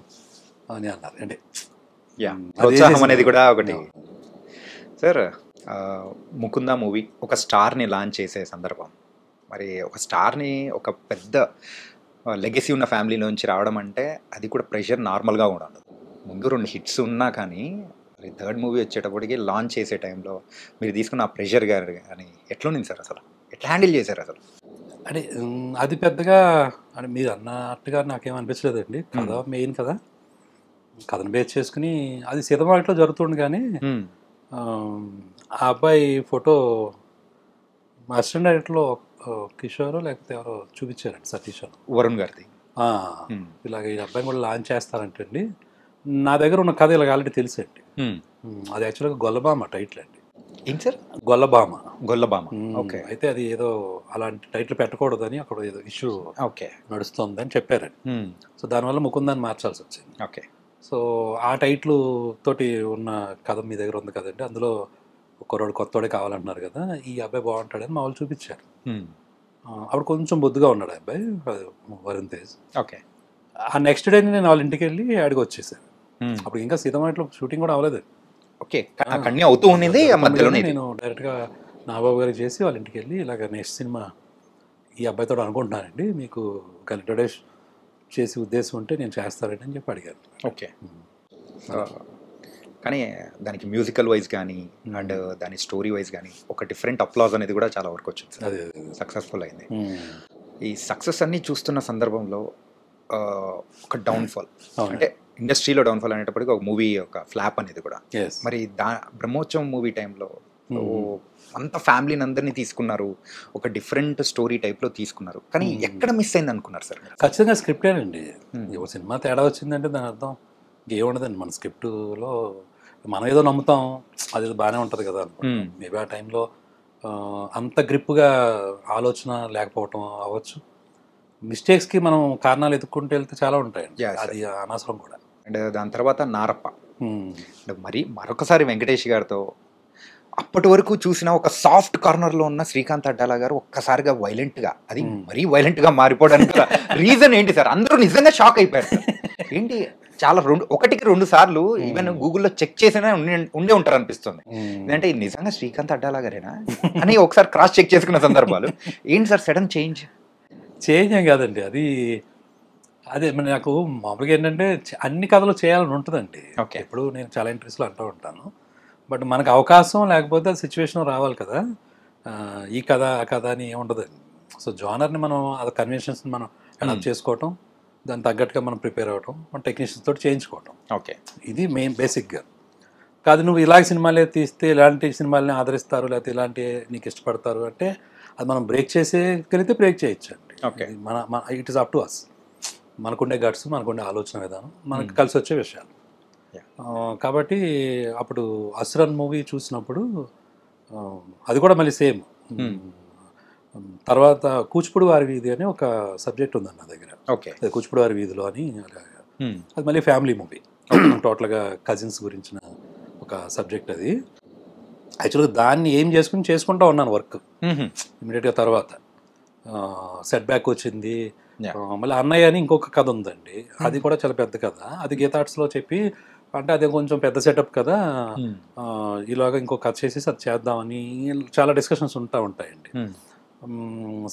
అని అన్నారు. అంటే యా అది ప్రోత్సాహం చేసింది. అనేది కూడా ఒకటి. అవును. సార్ ముకుంద మూవీ ఒక స్టార్ని లాంచ్ చేసే సందర్భం, మరి ఒక స్టార్ని ఒక పెద్ద లెగసీ ఉన్న ఫ్యామిలీలోంచి రావడం అంటే అది కూడా ప్రెషర్ నార్మల్గా ఉండదు. ముందు 2 హిట్స్ ఉన్నా కానీ మరి థర్డ్ మూవీ వచ్చేటప్పటికి లాంచ్ చేసే టైంలో మీరు తీసుకున్న ఆ ప్రెషర్ గారు కానీ ఎట్లా ఉంది సార్, అసలు ఎట్లా హ్యాండిల్ చేశారు అసలు? అంటే అది పెద్దగా అంటే మీరు అన్నట్టుగా నాకేం అనిపించలేదండి. కథ మెయిన్ కదా, కథను బేస్ చేసుకుని అది సీతమాటలో జరుగుతుంది. కానీ ఆ అబ్బాయి ఫోటో మా అసిస్టెంట్ డైరెక్టర్లో కిషోర్ లేకపోతే ఎవరో చూపించారండి, సతీష్ అని. వరుణ్ గారిది. ఇలాగ ఈ అబ్బాయిని కూడా లాంచ్ చేస్తారంటండి. నా దగ్గర ఉన్న కథ ఇలాగ ఆల్రెడీ తెలుసండి. అది యాక్చువల్గా గొల్లబామ టైటిల్ అండి. ఏం సార్? గొల్లబామ. గొల్లబామ. ఓకే. అయితే అది ఏదో అలాంటి టైటిల్ పెట్టకూడదని అక్కడ ఏదో ఇష్యూ ఓకే నడుస్తుందని చెప్పారండి. సో దానివల్ల ముకుందాన్ని మార్చాల్సి వచ్చింది. ఓకే. సో ఆ టైటిల్ తోటి ఉన్న కథ మీ దగ్గర ఉంది కదండి, అందులో కుర్రాడు కొత్తోడే కావాలంటున్నారు కదా, ఈ అబ్బాయి బాగుంటాడని మా వాళ్ళు చూపించారు. అప్పుడు కొంచెం బొద్దుగా ఉన్నాడు ఆ అబ్బాయి, వరుణ్ తేజ్. ఓకే. ఆ నెక్స్ట్ డే నేను వాళ్ళ ఇంటికి వెళ్ళి అడిగి వచ్చేసాను. అప్పుడు ఇంకా సీతమాటలో షూటింగ్ కూడా అవ్వలేదు. ఓకే. కంటిన్యూ అవుతూ ఉండింది మధ్యలోనే. నేను డైరెక్ట్గా నాగబాబు గారికి చేసి వాళ్ళ ఇంటికి వెళ్ళి ఇలాగ నెక్స్ట్ సినిమా ఈ అబ్బాయితో అనుకుంటున్నానండి, మీకు ఒక ఇంట్రొడ్యూస్ చేసి ఉద్దేశం ఉంటే నేను చేస్తానండి అని చెప్పి అడిగాను. ఓకే. కానీ దానికి మ్యూజికల్ వైజ్ కానీ అండ్ దాని స్టోరీ వైజ్ కానీ ఒక డిఫరెంట్ అప్లాజ్ అనేది కూడా చాలా వరకు వచ్చింది సార్. అదే సక్సెస్ఫుల్ అయింది. ఈ సక్సెస్ అన్ని చూస్తున్న సందర్భంలో ఒక డౌన్ఫాల్, అంటే ఇండస్ట్రీలో డౌన్ఫాల్ అనేటప్పటికి ఒక మూవీ ఒక ఫ్లాప్ అనేది కూడా. మరి బ్రహ్మోత్సవం మూవీ టైంలో అంత ఫ్యామిలీని అందరినీ తీసుకున్నారు, ఒక డిఫరెంట్ స్టోరీ టైప్లో తీసుకున్నారు, కానీ ఎక్కడ మిస్ అయింది అనుకున్నారు సార్? ఖచ్చితంగా స్క్రిప్టేనండి. ఒక సినిమా తేడా వచ్చిందంటే దాని అర్థం ఏముండదండి. మన స్క్రిప్టులో మనం ఏదో నమ్ముతాం, అది బాగానే ఉంటుంది కదా అనుకుంటాం. మేబీ ఆ టైంలో అంత గ్రిప్గా ఆలోచన లేకపోవటం అవ్వచ్చు. మిస్టేక్స్కి మనం కారణాలు ఎత్తుక్కుంటూ వెళ్తే చాలా ఉంటాయండి, అది అనవసరం కూడా. అండ్ దాని తర్వాత నారప్ప, మరి మరొకసారి వెంకటేష్ గారితో అప్పటి వరకు చూసిన ఒక సాఫ్ట్ కార్నర్లో ఉన్న శ్రీకాంత్ అడ్డాల గారు ఒక్కసారిగా వైలెంట్గా, అది మరీ వైలెంట్గా మారిపోవడానికి రీజన్ ఏంటి సార్? అందరూ నిజంగా షాక్ అయిపోయారు సార్. ఏంటి, చాలా 1కి 2 సార్లు ఈవెన్ గూగుల్లో చెక్ చేసినా ఉండే ఉంటారు అనిపిస్తుంది. ఎందుకంటే నిజంగా శ్రీకాంత్ అడ్డాల గారేనా అని ఒకసారి క్రాస్ చెక్ చేసుకున్న సందర్భాలు. ఏంటి సార్ సడన్ చేంజ్? చేంజ్ ఏం కాదండి, అది అదే నాకు మామూలుగా ఏంటంటే అన్ని కథలు చేయాలని ఉంటుందండి. ఓకే. ఇప్పుడు నేను చాలా ఇంట్రెస్ట్లో అంటూ ఉంటాను, బట్ మనకు అవకాశం లేకపోతే సిచ్యువేషన్ రావాలి కదా. ఈ కథ ఆ కథ అని ఏముండదండి. సో జానర్ని మనం అది కన్వెన్షన్స్ని మనం అడాప్ట్ చేసుకోవటం, దానికి తగ్గట్టుగా మనం ప్రిపేర్ అవ్వటం, మన టెక్నీషియన్స్ తోటి చేయించుకోవటం. ఓకే. ఇది మెయిన్ బేసిక్గా. కాదు నువ్వు ఇలాంటి సినిమాలే తీస్తే ఇలాంటి సినిమాలని ఆదరిస్తారు, లేకపోతే ఇలాంటి నీకు ఇష్టపడతారు అంటే అది మనం బ్రేక్ చేసేగలిగితే బ్రేక్ చేయొచ్చు అండి. ఓకే. మన it is up to us. మనకుండే గట్స్, మనకుండే ఆలోచన విధానం, మనకు కలిసి వచ్చే విషయాలు. కాబట్టి అప్పుడు అసురన్ మూవీ చూసినప్పుడు అది కూడా మళ్ళీ సేమ్. తర్వాత కూచిపూడి వారి వీధి అని ఒక సబ్జెక్ట్ ఉందండి నా దగ్గర. ఓకే. కూచిపూడి వారి వీధిలో అని, అది మళ్ళీ ఫ్యామిలీ మూవీ, టోటల్గా కజిన్స్ గురించిన ఒక సబ్జెక్ట్ అది. యాక్చువల్గా దాన్ని ఏం చేసుకుంటూ ఉన్నాను వర్క్ ఇమీడియట్గా. తర్వాత సెట్ బ్యాక్ వచ్చింది. మళ్ళీ అన్నయ్య అని ఇంకొక కథ ఉందండి, అది కూడా చాలా పెద్ద కథ. అది గీతార్ట్స్లో చెప్పి, అంటే అది కొంచెం పెద్ద సెటప్ కదా, ఇలాగా ఇంకో కథ చేసేసి అది చేద్దామని చాలా డిస్కషన్స్ ఉంటాయండి.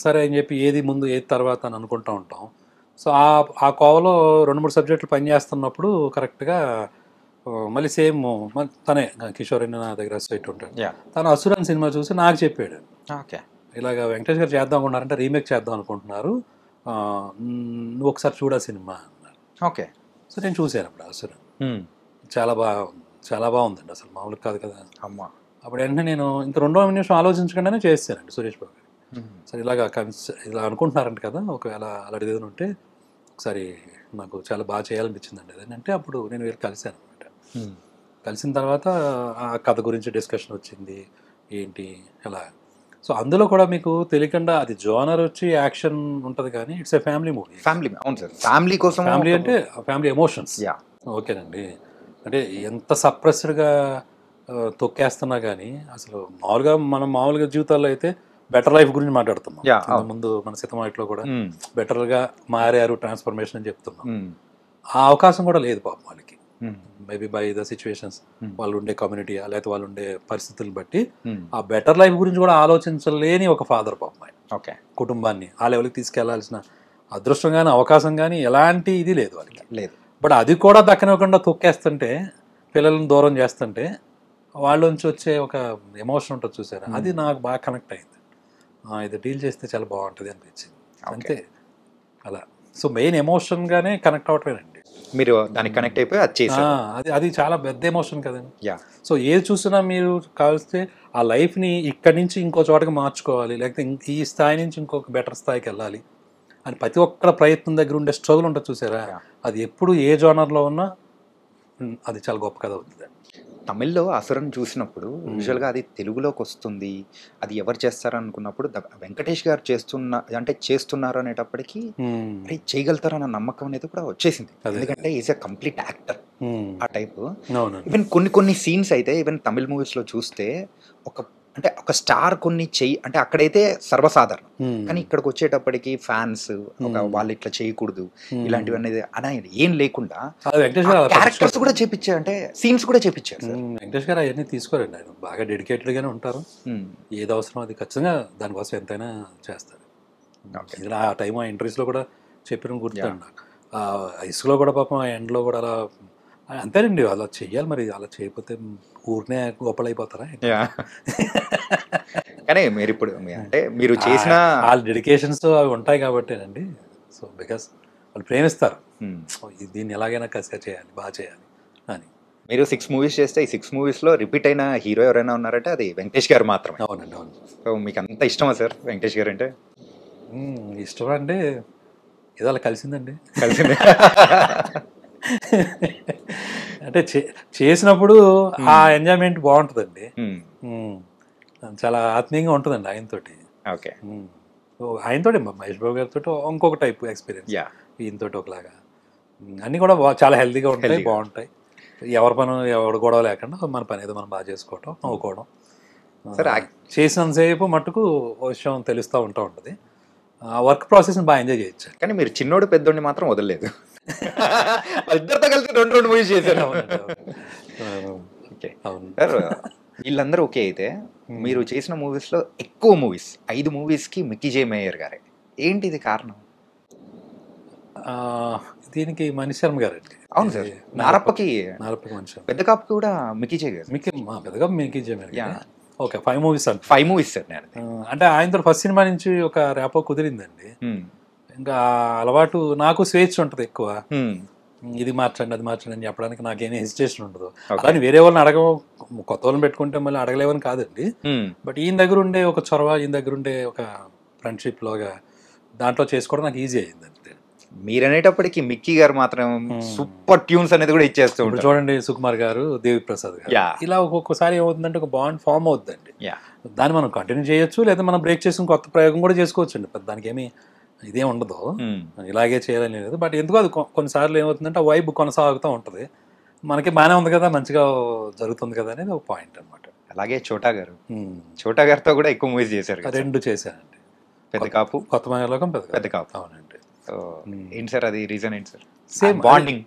సరే అని చెప్పి ఏది ముందు ఏది తర్వాత అని అనుకుంటూ ఉంటాం. సో ఆ కోవలో 2-3 సబ్జెక్టులు పనిచేస్తున్నప్పుడు కరెక్ట్గా మళ్ళీ సేమ్ తనే కిషోర్ అని నా దగ్గర అసోసియేట్ ఉంటాడు. తను అసురన్ సినిమా చూసి నాకు చెప్పాడు, ఓకే ఇలాగ వెంకటేష్ గారు చేద్దాం అనుకుంటున్నారంటే రీమేక్ చేద్దాం అనుకుంటున్నారు, నువ్వు ఒకసారి చూడ సినిమా అన్నారు. ఓకే. సో నేను చూశాను అప్పుడు అసురన్. చాలా బాగుందండి, అసలు మామూలు కాదు కదా అమ్మ. అప్పుడు వెంటనే నేను ఇంక 2వ నిమిషం ఆలోచించకుండానే చేశానండి సురేష్ బాబు గారు. సరే ఇలా అనుకుంటున్నారంట కదా, ఒకవేళ అలాంటిది ఏదైనా ఉంటే ఒకసారి నాకు చాలా బాగా చేయాలనిపించిందండి అది అంటే. అప్పుడు నేను వెళ్ళి కలిశాను అనమాట. కలిసిన తర్వాత ఆ కథ గురించి డిస్కషన్ వచ్చింది, ఏంటి ఎలా. సో అందులో కూడా మీకు తెలియకుండా అది జోనర్ వచ్చి యాక్షన్ ఉంటుంది, కానీ it's a family movie. Family, అవును సార్, ఫ్యామిలీ కోసం. ఫ్యామిలీ అంటే ఫ్యామిలీ ఎమోషన్స్. ఓకేనండి. అంటే ఎంత సప్రెస్డ్గా తొక్కేస్తున్నా కానీ అసలు మనం మామూలుగా జీవితాల్లో అయితే బెటర్ లైఫ్ గురించి మాట్లాడుతున్నాం. ముందు మన సీతమాటలో కూడా బెటర్గా మారారు, ట్రాన్స్ఫర్మేషన్ అని చెప్తున్నాం. ఆ అవకాశం కూడా లేదు పాపం వాళ్ళకి. Maybe by the situations, Hmm. వాళ్ళు ఉండే కమ్యూనిటీ లేకపోతే వాళ్ళు ఉండే పరిస్థితులు బట్టి Hmm. ఆ బెటర్ లైఫ్ గురించి కూడా ఆలోచించలేని ఒక ఫాదర్ పాపం ఆయన. ఓకే. కుటుంబాన్ని ఆ లెవెల్కి తీసుకెళ్లాల్సిన అదృష్టం కానీ అవకాశం కానీ ఎలాంటి ఇది లేదు వాళ్ళకి. లేదు. బట్ అది కూడా దక్కనివ్వకుండా తొక్కేస్తుంటే, పిల్లల్ని దూరం చేస్తుంటే వాళ్ళ నుంచి వచ్చే ఒక ఎమోషన్ ఉంటుంది చూసారా, అది నాకు బాగా కనెక్ట్ అయింది. ఇది డీల్ చేస్తే చాలా బాగుంటుంది అనిపించింది. అంతే అలా. సో మెయిన్ ఎమోషన్గానే కనెక్ట్ అవ్వటమేనండి. మీరు దానికి కనెక్ట్ అయిపోయి అది చేశారు. అది అది చాలా పెద్ద ఎమోషన్ కదండి. యా. సో ఏది చూసినా మీరు కావలిస్తే ఆ లైఫ్ని ఇక్కడి నుంచి ఇంకో చోటకి మార్చుకోవాలి, లేకపోతే ఈ స్థాయి నుంచి ఇంకొక బెటర్ స్థాయికి వెళ్ళాలి అని ప్రతి ఒక్కళ్ళ ప్రయత్నం దగ్గర ఉండే స్ట్రగుల్ ఉంటుంది చూసారా, అది ఎప్పుడు ఏ జోనర్లో ఉన్నా అది చాలా గొప్ప కథ అవుతుంది. తమిళ్లో అసురన్ చూసినప్పుడు యూజువల్గా అది తెలుగులోకి వస్తుంది, అది ఎవరు చేస్తారు అనుకున్నప్పుడు వెంకటేష్ గారు చేస్తున్నారు అనేటప్పటికీ అరే చేయగలుగుతారన్న నమ్మకం అనేది కూడా వచ్చేసింది. ఎందుకంటే ఈజ్ ఎ కంప్లీట్ యాక్టర్ ఆ టైప్. ఈవెన్ కొన్ని సీన్స్ అయితే ఈవెన్ తమిళ్ మూవీస్లో చూస్తే ఒక స్టార్ కొన్ని అంటే అక్కడైతే సర్వసాధారణం, కానీ ఇక్కడికి వచ్చేటప్పటికి ఫ్యాన్స్ వాళ్ళు ఇట్లా చేయకూడదు ఇలాంటివన్నీ అనేది ఏం లేకుండా క్యారెక్టర్స్ కూడా చేపించారు, అంటే సీన్స్ కూడా చేపించారు. వెంకటేష్ గారు అవన్నీ తీసుకోరండి, ఆయన బాగా డెడికేటెడ్ గానే ఉంటారు. ఏది అవసరం అది ఖచ్చితంగా దానికోసం ఎంతైనా చేస్తారు. ఆ టైం ఆ ఇంటర్వ్యూస్ లో కూడా చెప్పిన గుర్తుండి, ఆ ఇసుకలో కూడా పాపం ఆ ఎండ్లో కూడా అలా అంతేనండి, అలా చెయ్యాలి. మరి అలా చేయకపోతే ఊరినే గొప్పలైపోతారా? కానీ మీరు ఇప్పుడు అంటే మీరు చేసిన వాళ్ళ డెడికేషన్స్ అవి ఉంటాయి కాబట్టేనండి. సో బికాస్ వాళ్ళు ప్రేమిస్తారు, దీన్ని ఎలాగైనా కసిగా చేయాలి, బాగా చేయాలి అని. మీరు 6 మూవీస్ చేస్తే ఈ 6 మూవీస్లో రిపీట్ అయిన హీరో ఎవరైనా ఉన్నారంటే అది వెంకటేష్ గారు మాత్రమే. అవునండి, అవును. సో మీకు అంత ఇష్టమా సార్ వెంకటేష్ గారు అంటే? ఇష్టం అంటే ఏదో అలా కలిసిందండి. అంటే చేసినప్పుడు ఆ ఎంజాయ్మెంట్ బాగుంటుందండి, చాలా ఆత్మీయంగా ఉంటుందండి ఆయనతోటి. ఓకే. ఆయనతోటి మహేష్ బాబు గారితో ఇంకొక టైప్ ఎక్స్పీరియన్స్, ఈయనతోటి ఒకలాగా అన్నీ కూడా చాలా హెల్తీగా ఉంటాయి, బాగుంటాయి. ఎవరి పని ఎవరు గొడవ లేకుండా మన పని ఏదో మనం బాగా చేసుకోవటం, నవ్వుకోవడం. చేసినంతసేపు మట్టుకు విషయం తెలుస్తూ ఉంటుంది. ఆ వర్క్ ప్రాసెస్ని బాగా ఎంజాయ్ చేయొచ్చు. కానీ మీరు చిన్నోడు పెద్దోడిని మాత్రం వదలలేదు, ఇద్దరితో కలిసి 2 మూవీస్ చేశారు. సార్ వీళ్ళందరూ ఓకే అయితే మీరు చేసిన మూవీస్లో ఎక్కువ మూవీస్ 5 మూవీస్కి మిక్కీ జే మేయర్ గారే, ఏంటి ఇది కారణం? దీనికి మణిశర్మ గారండి. అవును సార్. నారప్పకి మణిశర్మ, పెద్ద కాపు కూడా మిక్కీ జే గారు. పెద్దగా మిక్కీ జే మేయర్. ఓకే, 5 మూవీస్ అండి. 5 మూవీస్ సార్. అంటే ఆయనతో ఫస్ట్ సినిమా నుంచి ఒక ర్యాపో కుదిరిందండి. ఇంకా అలవాటు నాకు స్వేచ్ఛ ఉంటుంది ఎక్కువ, ఇది మార్చండి అది మార్చండి అని చెప్పడానికి నాకేమీ హెసిటేషన్ ఉండదు. అలానే వేరే వాళ్ళని కొత్త వాళ్ళని పెట్టుకుంటే మళ్ళీ అడగలేవని కాదండి. బట్ ఈయన దగ్గర ఉండే ఒక చొరవ, ఈయన దగ్గర ఉండే ఒక ఫ్రెండ్షిప్ లాగా దాంట్లో చేసుకోవడం నాకు ఈజీ అయింది అంతే. మీరు అనేటప్పటికి మిక్కీ గారు మాత్రం సూపర్ ట్యూన్స్ అనేది కూడా ఇచ్చేస్తూ ఉంటారు. చూడండి, సుకుమార్ గారు, దేవి ప్రసాద్ గారు, ఇలా ఒక్కొక్కసారి ఏమవుతుందంటే ఒక బాండ్ ఫామ్ అవుతుందండి. దాన్ని మనం కంటిన్యూ చేయొచ్చు, లేదా మనం బ్రేక్ చేసుకుని కొత్త ప్రయోగం కూడా చేసుకోవచ్చు అండి. దానికి ఏమి ఇదేం ఉండదు, ఇలాగే చేయాలని లేదు. బట్ ఎందుకు అది కొన్నిసార్లు ఏమవుతుందంటే ఆ వైబ్ కొనసాగుతూ ఉంటుంది, మనకి బాగానే ఉంది కదా, మంచిగా జరుగుతుంది కదా అనేది ఒక పాయింట్ అనమాట. అలాగే చోటా గారితో కూడా ఎక్కువ మూవీస్ చేశారు. 2 చేశానండి, పెద్ద కాపు, కొత్త మంగళలోకం, పెద్ద కాపు. అవునండి. ఏంటి సార్ అది రీజన్ ఏంటి సార్? Same bonding.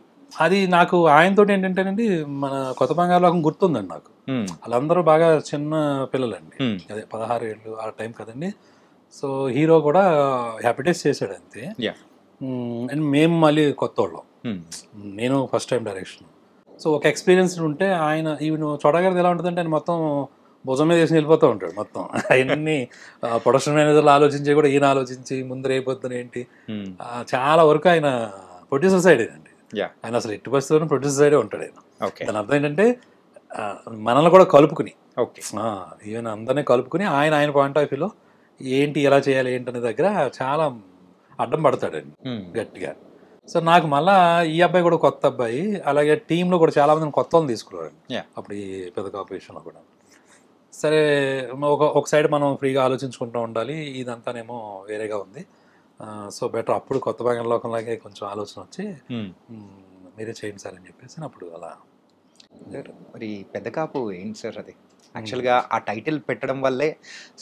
అది నాకు ఆయనతో ఏంటంటేనండి, మన కొత్త బంగాళలోకం గుర్తుందండి నాకు. వాళ్ళందరూ బాగా చిన్న పిల్లలండి, అదే 16 ఏళ్ళు ఆ టైం కదండి. సో హీరో కూడా హ్యాపీ డేస్ చేశాడు అంతే. అండ్ మేము మళ్ళీ కొత్త వాళ్ళం, నేను ఫస్ట్ టైం డైరెక్షన్. సో ఒక ఎక్స్పీరియన్స్ ఉంటే ఆయన ఈవెన్ చోటగారిది ఎలా ఉంటుందంటే ఆయన మొత్తం భుజం మీద వేసి వెళ్ళిపోతూ ఉంటాడు. మొత్తం అవన్నీ ప్రొడక్షన్ మేనేజర్లు ఆలోచించి కూడా ఈయన ఆలోచించి ముందు రేపొద్దున ఏంటి, చాలా వరకు ఆయన ప్రొడ్యూసర్ సైడే అండి. ఆయన అసలు ఎట్టి పరిస్థితుల్లో ప్రొడ్యూసర్ సైడే ఉంటాడు ఆయన. దాని అర్థం ఏంటంటే మనల్ని కూడా కలుపుకుని, ఈవెన్ అందరినీ కలుపుకుని ఆయన పాయింట్ ఆఫ్ వ్యూలో ఏంటి ఎలా చేయాలి ఏంటనే దగ్గర చాలా అడ్డం పడతాడండి గట్టిగా. సో నాకు మళ్ళీ ఈ అబ్బాయి కూడా కొత్త అబ్బాయి, అలాగే టీంలో కూడా చాలా మందిని కొత్త వాళ్ళని తీసుకున్నారండి అప్పుడు ఈ పెద్ద కాంపిటీషన్లో కూడా. సరే ఒక సైడ్ మనం ఫ్రీగా ఆలోచించుకుంటూ ఉండాలి, ఇదంతానేమో వేరేగా ఉంది. సో బెటర్ అప్పుడు కొత్త బంగాళలోకంలాగే కొంచెం ఆలోచన వచ్చి మీరే చేయండి సార్ అని చెప్పేసి అప్పుడు అలా. మరి పెద్ద కాపు ఏంటి సార్ అది? యాక్చువల్గా ఆ టైటిల్ పెట్టడం వల్లే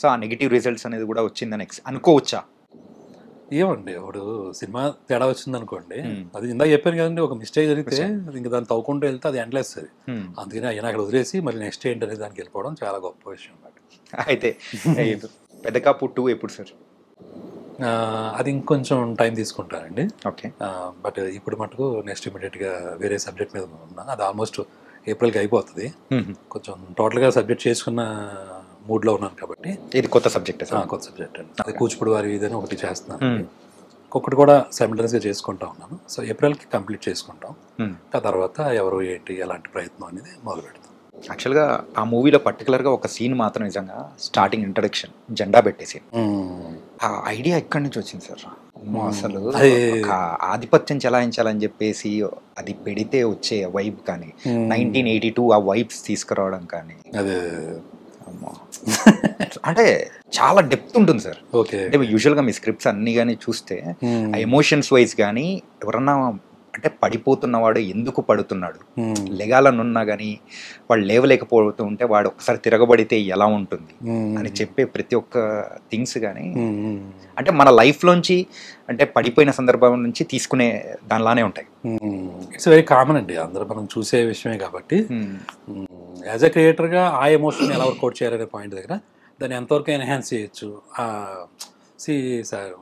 సో ఆ నెగిటివ్ రిజల్ట్స్ అనేది కూడా వచ్చిందని అనుకోవచ్చా? ఏమండి ఇప్పుడు సినిమా తేడా వచ్చింది అనుకోండి, అది ఇందాక చెప్పాను కదండి, ఒక మిస్టేక్ జరిగితే అది ఇంకా దాన్ని తవ్వుకుంటూ వెళ్తే అది ఎండ్లెస్ అది. అందుకని ఆయన అక్కడ వదిలేసి మళ్ళీ నెక్స్ట్ ఏంటి అనేది దానికి వెళ్ళిపోవడం చాలా గొప్ప విషయం అన్నమాట. అయితే పెద్ద కాపు 2 ఎప్పుడు సార్? అది ఇంకొంచెం టైం తీసుకుంటానండి. ఓకే. బట్ ఇప్పుడు మటుకు నెక్స్ట్ ఇమీడియట్గా వేరే సబ్జెక్ట్ మీద ఉన్నా. అది ఆల్మోస్ట్ ఏప్రిల్కి అయిపోతుంది. కొంచెం టోటల్గా సబ్జెక్ట్ చేసుకున్న మూడ్లో ఉన్నాను కాబట్టి. ఇది కొత్త సబ్జెక్ట్? కొత్త సబ్జెక్ట్ అండి. అది కూచిపూడి వారి ఇదని ఒకటి చేస్తున్నాను, ఇంకొకటి కూడా సైమిల్టేనియస్గా చేసుకుంటా ఉన్నాను. సో ఏప్రిల్కి కంప్లీట్ చేసుకుంటాం. ఆ తర్వాత ఎవరు ఏంటి ఎలాంటి ప్రయత్నం అనేది మొదలు పెడతాం. యాక్చువల్గా ఆ మూవీలో పర్టికులర్గా ఒక సీన్ మాత్రం నిజంగా స్టార్టింగ్ ఇంట్రడక్షన్ జెండా పెట్టేసి ఆ ఐడియా ఎక్కడి నుంచి వచ్చింది సార్? అసలు ఒక ఆధిపత్యం చెలాయించాలని చెప్పేసి అది పెడితే వచ్చే వైబ్ కానీ 1982 ఆ వైబ్స్ తీసుకురావడం కానీ అదే అంటే చాలా డెప్త్ ఉంటుంది సార్. ఓకే. అంటే యూజువల్గా మీ స్క్రిప్ట్స్ అన్ని కానీ చూస్తే ఆ ఎమోషన్స్ వైజ్ కానీ ఎవరన్నా అంటే పడిపోతున్నవాడు ఎందుకు పడుతున్నాడు, లెగాలనున్నా కానీ వాడు లేవలేకపోతూ ఉంటే వాడు ఒకసారి తిరగబడితే ఎలా ఉంటుంది అని చెప్పే ప్రతి ఒక్క థింగ్స్ కానీ అంటే మన లైఫ్లోంచి అంటే పడిపోయిన సందర్భం నుంచి తీసుకునే దానిలానే ఉంటాయి. ఇట్స్ వెరీ కామన్ అండి, అందరూ మనం చూసే విషయమే కాబట్టి యాజ్ ఎ క్రియేటర్గా ఆ ఎమోషన్ ఎలా వర్కౌట్ చేయాలనే పాయింట్ దగ్గర దాన్ని ఎంతవరకు ఎన్హాన్స్ చేయొచ్చు. సార్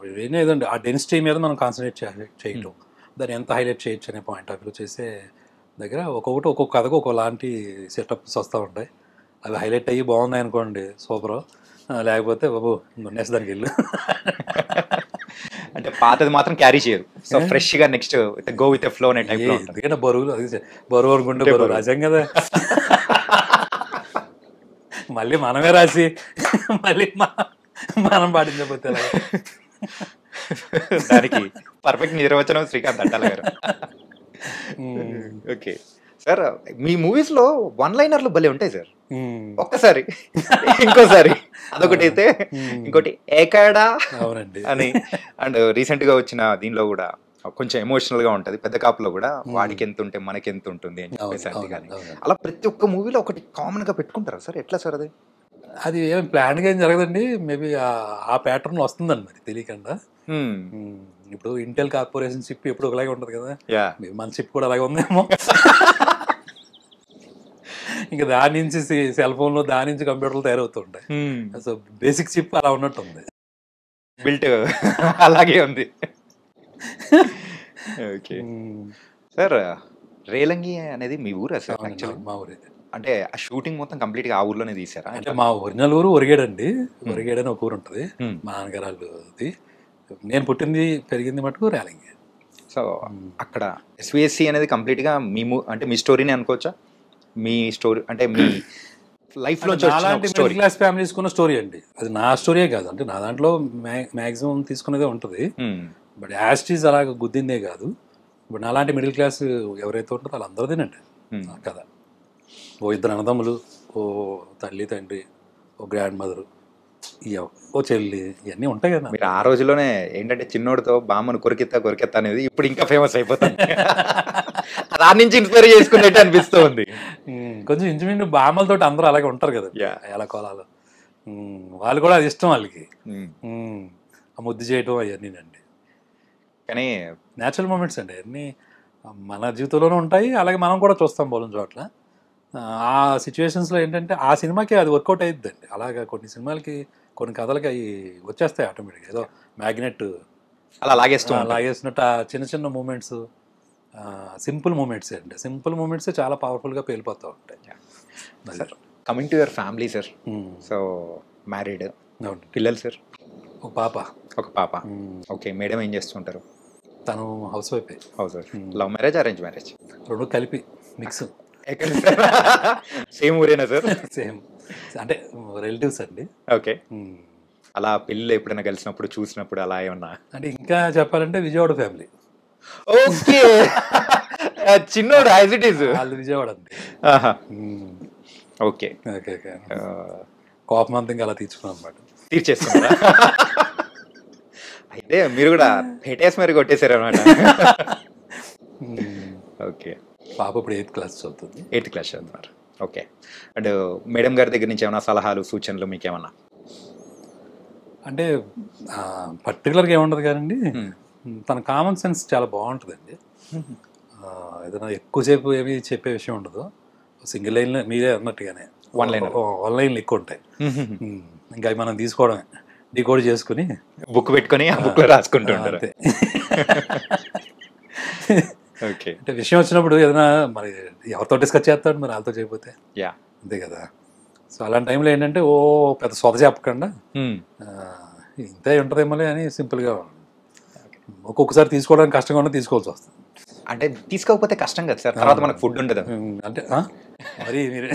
ఏదండి ఆ డెన్సిటీ మీద మనం కాన్సన్ట్రేట్ చేయటం, దాన్ని ఎంత హైలైట్ చేయొచ్చు అనే పాయింట్ ఆఫ్ వ్యూ చేసే దగ్గర ఒక్కొక్క కథకు ఒకలాంటి సెటప్స్ వస్తూ ఉంటాయి. అవి హైలైట్ అయ్యి బాగున్నాయి అనుకోండి సూపర్, లేకపోతే బాబు నెక్స్ట్ దానికి వెళ్ళు అంటే పాతది మాత్రం క్యారీ చేయరు. సో ఫ్రెష్గా నెక్స్ట్ గో విత్ ఫ్లో అనే టైప్. ఎందుకంటే బరువు అనుకుంటే బరువు రాసాం కదా, మళ్ళీ మనమే రాసి మళ్ళీ మనం పాటించకపోతే దానికి పర్ఫెక్ట్ నిర్వచనం శ్రీకాంత్ అడ్డాల గారు. ఓకే సార్, మీ మూవీస్ లో వన్ లైనర్లు భలే ఉంటాయి సార్. ఒక్కసారి ఇంకోసారి అదొకటి అయితే ఇంకోటి ఏకాడా అని. అండ్ రీసెంట్ గా వచ్చిన దీనిలో కూడా కొంచెం ఎమోషనల్ గా ఉంటది, పెద్ద కాపులో కూడా వాడికి ఎంత ఉంటే మనకి ఎంత ఉంటుంది అని చెప్పేసి అది కానీ అలా ప్రతి ఒక్క మూవీలో ఒకటి కామన్ గా పెట్టుకుంటారా సార్? ఎట్లా సార్ అది? అది ఏం ప్లాన్గా ఏం జరగదండి, మేబీ ఆ ప్యాటర్న్ వస్తుందండి మరి తెలియకుండా. ఇప్పుడు ఇంటెల్ కార్పొరేషన్ చిప్ ఎప్పుడు ఒకలాగే ఉంటుంది కదా, మన చిప్ కూడా అలాగే ఉందేమో. ఇంకా దాని నుంచి సెల్ ఫోన్లో దాని నుంచి కంప్యూటర్లు తయారవుతుంటాయి. సో బేసిక్ చిప్ అలా ఉన్నట్టు ఉంది, బిల్ట్ అలాగే ఉంది. ఓకే సార్, రేలంగి అనేది మీ ఊరా సార్? యాక్చువల్లీ మా ఊరే. అంటే ఆ షూటింగ్ మొత్తం కంప్లీట్ గా ఆ ఊర్లోనే తీసారా? అంటే మా ఒరిజినల్ ఊరు ఒరిగేడండి, ఒరిగేడని ఒక ఊరు ఉంటుంది మా నాన్నగారాలది. నేను పుట్టింది పెరిగింది మటుకు రేలంగి. సో అక్కడ ఎస్విఎస్సి అనేది కంప్లీట్ గా అంటే మీ స్టోరీని అనుకోవచ్చా? మీ స్టోరీ అంటే మీ లైఫ్ లో మిడిల్ క్లాస్ ఫ్యామిలీ తీసుకున్న స్టోరీ అండి. అది నా స్టోరీయే కాదు, అంటే నా దాంట్లో మ్యాక్సిమం తీసుకునేదే ఉంటుంది. బట్ యాస్టీస్ అలాగ గుద్దిందే కాదు. ఇప్పుడు నాలాంటి మిడిల్ క్లాస్ ఎవరైతే ఉంటుందో వాళ్ళందరిదేనండి కదా. ఓ ఇద్దరు అన్నదమ్ములు, ఓ తల్లి తండ్రి, ఓ గ్రాండ్ మదరు, ఓ చెల్లి, ఇవన్నీ ఉంటాయి కదా. మీరు ఆ రోజులోనే ఏంటంటే చిన్నోడితో బామ్మను కొరికెత్తా అనేది ఇప్పుడు ఇంకా ఫేమస్ అయిపోతుంది. దాని నుంచి ఇన్స్పైర్ చేసుకున్నట్టు అనిపిస్తూ ఉంది. కొంచెం ఇంచుమించు బామ్మలతో అందరూ అలాగే ఉంటారు కదా, ఎలా కోలాలు. వాళ్ళు కూడా అది ఇష్టం వాళ్ళకి, ఆ ముద్దు చేయటం అవన్నీ అండి. కానీ న్యాచురల్ మూమెంట్స్ అండి అన్నీ మన జీవితంలోనే ఉంటాయి. అలాగే మనం కూడా చూస్తాం బోలం చోట్ల. ఆ సిచ్యువేషన్స్లో ఏంటంటే ఆ సినిమాకి అది వర్కౌట్ అయ్యిద్దండి. అలాగా కొన్ని సినిమాలకి కొన్ని కథలకి అవి వచ్చేస్తాయి ఆటోమేటిక్గా, ఏదో మ్యాగ్నెట్ అలా లాగేసినట్టు. ఆ చిన్న చిన్న మూమెంట్స్ సింపుల్ మూమెంట్స్ అండి, సింపుల్ మూమెంట్స్ చాలా పవర్ఫుల్గా పేలిపోతూ ఉంటాయి. Coming to your family sir, so married, పిల్లలు సార్? ఒక పాప. ఓకే, మేడం ఏం చేస్తుంటారు? తను house wife. Love marriage, arrange marriage? రెండు కలిపి మిక్స్. సేమ్ ఊరేనా సార్? సేమ్, అంటే రిలేటివ్స్ అండి. ఓకే, అలా పిల్లలు ఎప్పుడైనా కలిసినప్పుడు చూసినప్పుడు అలా ఏమన్నా? అంటే ఇంకా చెప్పాలంటే విజయవాడ ఫ్యామిలీ. ఓకే, చిన్నోడు యాజ్ ఇట్ ఈస్, వాళ్ళు విజయవాడ అండి. ఓకే ఓకే ఓకే, కోపం అంతా ఇంకా అలా తీర్చేస్తున్నారా? అయితే మీరు కూడా హెటేస్ మరి కొట్టేశారు అనమాట. ఓకే, పాప ఇప్పుడు 8th క్లాస్ చదువుతుంది. 8th క్లాస్ చదువుతున్నారు. ఓకే, అండ్ మేడం గారి దగ్గర నుంచి ఏమైనా సలహాలు సూచనలు మీకేమన్నా? అంటే పర్టికులర్గా ఏముండదు కానండి, తన కామన్ సెన్స్ చాలా బాగుంటుందండి. ఏదైనా ఎక్కువసేపు ఏమి చెప్పే విషయం ఉండదు. సింగిల్ లైన్లో మీరే అన్నట్టుగానే వన్ లైన్లు ఎక్కువ ఉంటాయి. ఇంకా అవి మనం తీసుకోవడమే, డీకోడ్ చేసుకుని బుక్ పెట్టుకొని ఆ బుక్లో రాసుకుంటుంటారు. అంతే. ఓకే. అంటే విషయం వచ్చినప్పుడు ఏదైనా మరి ఎవరితో డిస్కస్ చేస్తాడు, మరి వాళ్ళతో చేయకపోతే యా అంతే కదా. సో అలాంటి టైంలో ఏంటంటే పెద్ద సొద చెప్పకుండా ఇంతే ఉంటుందేమోలే అని సింపుల్గా ఒక్కొక్కసారి తీసుకోవడానికి కష్టంగా ఉన్నా తీసుకోవాల్సి వస్తుంది. అంటే తీసుకోకపోతే కష్టం కదా సార్, తర్వాత మనకు ఫుడ్ ఉండదు. అంటే మరి మీరే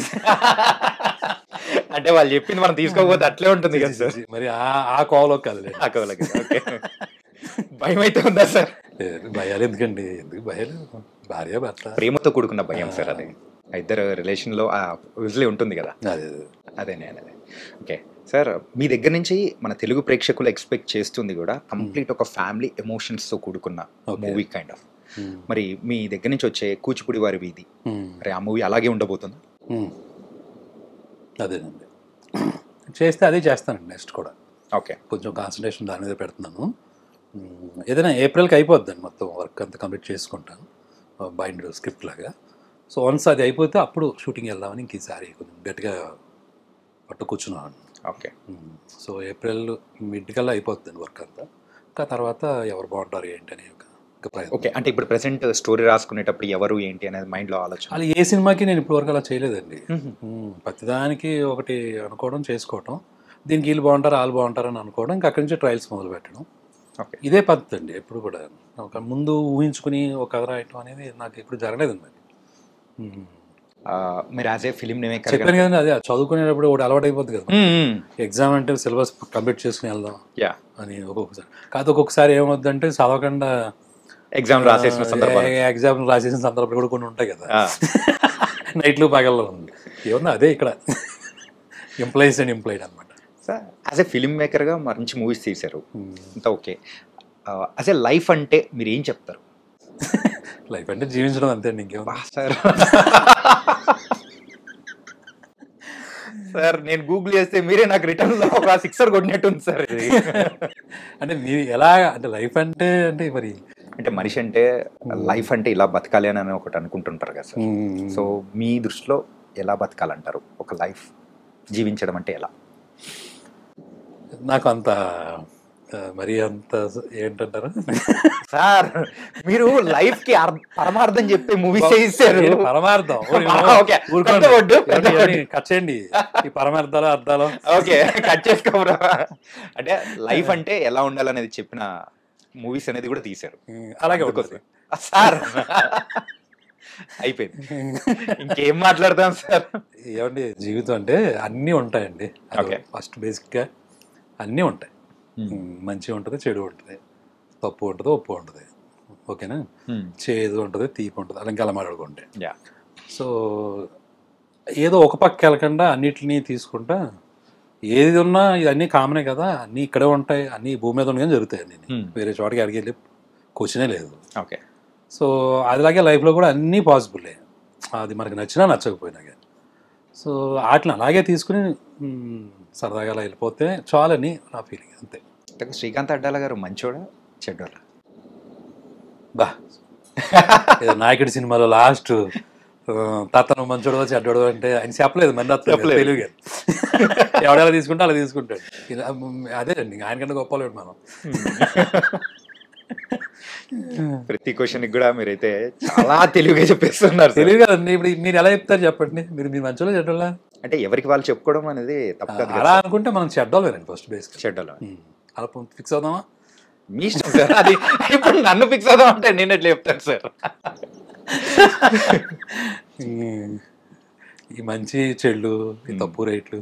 అంటే వాళ్ళు చెప్పింది మనం తీసుకోకపోతే అట్లే ఉంటుంది కదా సార్. మరి ఆ కోవలోకి కాదు, ఆ కోవలోకి. ఓకే. భయం అయితే ఉందా సార్? భయాలు ఎందుకండి, ఎందుకు భయాలు? భార్య భర్త ప్రేమతో కూడుకున్న భయం సార్, అది ఇద్దరు రిలేషన్లో యూజువల్లీ ఉంటుంది కదా. అదే. ఓకే సార్, మీ దగ్గర నుంచి మన తెలుగు ప్రేక్షకులు ఎక్స్పెక్ట్ చేస్తుంది కూడా కంప్లీట్ ఒక ఫ్యామిలీ ఎమోషన్స్తో కూడుకున్న మూవీ కైండ్ ఆఫ్. మరి మీ దగ్గర నుంచి వచ్చే కూచిపూడి వారి వీధి, మరి ఆ మూవీ అలాగే ఉండబోతుంది? అదేనండి, చేస్తే అదే చేస్తానండి నెక్స్ట్ కూడా. ఓకే. కొంచెం కాన్సన్ట్రేషన్ దాని మీద పెడుతున్నాను. ఏదైనా ఏప్రిల్కి అయిపోద్దండి మొత్తం వర్క్ అంతా కంప్లీట్ చేసుకుంటాను, బైండ్ స్క్రిప్ట్ లాగా. సో వన్స్ అది అయిపోతే అప్పుడు షూటింగ్ వెళ్దామని ఇంక ఈసారి కొంచెం గట్టిగా పట్టు కూర్చున్నాను. ఓకే. సో ఏప్రిల్ మిడ్ కల్లా అయిపోతుందండి వర్క్ అంతా. ఇంకా తర్వాత ఎవరు బాగుంటారు ఏంటి అని ఓకే. అంటే ఇప్పుడు ప్రెసెంట్ స్టోరీ రాసుకునేటప్పుడు ఎవరు ఏంటి అనేది మైండ్లో ఆలోచన? అలా ఏ సినిమాకి నేను ఇప్పుడు వరకు అలా చేయలేదండి. ప్రతిదానికి ఒకటి అనుకోవడం, చేసుకోవడం, దీనికి వీళ్ళు బాగుంటారు వాళ్ళు బాగుంటారు అని అనుకోవడం, ఇంకా అక్కడి నుంచి ట్రయల్స్ మొదలు పెట్టడం. ఇదే పద్ధతి అండి. ఎప్పుడు కూడా ఒక ముందు ఊహించుకుని ఒక కథ రాయటం అనేది నాకు ఎప్పుడు జరగలేదండి. మీరు యాజ్ ఏ ఫిలిం మేకర్ చెప్పాను కదండి, అదే చదువుకునేటప్పుడు ఒకటి అలవాటు అయిపోతుంది కదా. ఎగ్జామ్ అంటే సిలబస్ కంప్లీట్ చేసుకుని వెళ్దాం అని ఒక్కొక్కసారి. కాదు ఒక్కొక్కసారి ఏమవుద్దంటే చదవకుండా ఎగ్జామ్ రాసేసిన సందర్భాలు కూడా కొన్ని ఉంటాయి కదా, నైట్లు పగల్లో ఉంది. ఏమన్నా అదే ఇక్కడ ఎంప్లాయీస్ అండ్ ఎంప్లాయిడ్ అనమాట. సార్ యాజ్ ఏ ఫిలిం మేకర్గా మంచి మూవీస్ తీశారు, అంతా ఓకే. యాజ్ ఏ లైఫ్ అంటే మీరు ఏం చెప్తారు? లైఫ్ అంటే జీవించడం అంతే అండి, ఇంకేమో. సార్ సార్ నేను గూగుల్ చేస్తే మీరే నాకు రిటర్న్లో ఒక సిక్సర్ కొట్టినట్టుంది సార్. అంటే మీరు ఎలా అంటే లైఫ్ అంటే అంటే మరి అంటే మనిషి అంటే లైఫ్ అంటే ఇలా బతకాలి అని ఒకటి అనుకుంటుంటారు కదా సార్. సో మీ దృష్టిలో ఎలా బతకాలంటారు? ఒక లైఫ్ జీవించడం అంటే ఎలా? నాకు అంత మరి అంత ఏంటంటారు సార్, మీరు లైఫ్ కి పరమార్థం చెప్పే మూవీస్ చేశారు. పరమార్థం కట్ చేయండి ఈ పరమార్థాలు అర్థాలు. ఓకే, కట్ చేసుకోరా. అంటే లైఫ్ అంటే ఎలా ఉండాలనేది చెప్పిన మూవీస్ అనేది కూడా తీశారు. అలాగే ఉంటుంది సార్. అయిపోయింది, ఇంకేం మాట్లాడదాం సార్. ఏమండి, జీవితం అంటే అన్నీ ఉంటాయండి. ఫస్ట్ బేసిక్గా అన్నీ ఉంటాయి. మంచి ఉంటుంది, చెడు ఉంటుంది, తప్పు ఉంటుంది, ఒప్పు ఉంటుంది, ఓకేనా. చేదు ఉంటుంది, తీపి ఉంటుంది, అలా ఇంకా అలా మాట్లాడుకుంటే. సో ఏదో ఒక పక్క వెళ్ళకుండా అన్నిటినీ తీసుకుంటా, ఏది ఉన్నా ఇవన్నీ కామనే కదా, అన్నీ ఇక్కడే ఉంటాయి, అన్నీ భూమి మీద ఉండగానే జరుగుతాయి, అన్నీ వేరే చోటకి అడిగి వెళ్ళి క్వశ్చనే లేదు. ఓకే. సో అదిలాగే లైఫ్లో కూడా అన్నీ పాసిబులే, అది మనకు నచ్చినా నచ్చకపోయినా కానీ. సో వాటిని అలాగే తీసుకుని సరదాగా అలా వెళ్ళిపోతే చాలని నా ఫీలింగ్, అంతే. శ్రీకాంత్ అడ్డాల గారు మంచోడా చెడ్డోడా? బా ఏదో నాయకుడి సినిమాలో లాస్ట్ తాతను మంచోడో చెడ్డోడో అంటే ఆయన చెప్పలేదు, మన తెలుగు ఎవడెలా తీసుకుంటే అలా తీసుకుంటాడు. అదే అండి, ఆయనకంటే గొప్పలేడు మనం. ప్రతి క్వశ్చన్ కూడా మీరైతే చాలా తెలివిగా చెప్పేస్తున్నారు. తెలివి కదండి. ఇప్పుడు మీరు ఎలా చెప్తారు చెప్పండి, మీరు మంచోళ్ళ చెడ్డోళ్ళ అంటే ఎవరికి వాళ్ళు చెప్పుకోవడం అనేది తప్పదు. అలా అనుకుంటే మనం చెడ్డోళ్ళేనండి ఫస్ట్ బేస్. చెడ్డోళ్ళ అలా ఫిక్స్ అవుదామా? మీ ఇష్టం సార్. అది ఇప్పుడు నన్ను ఫిక్స్ అవుదాం అంటే నేను ఎట్లా చెప్తాను సార్? ఈ మంచి చెడు, ఈ తప్పు రేట్లు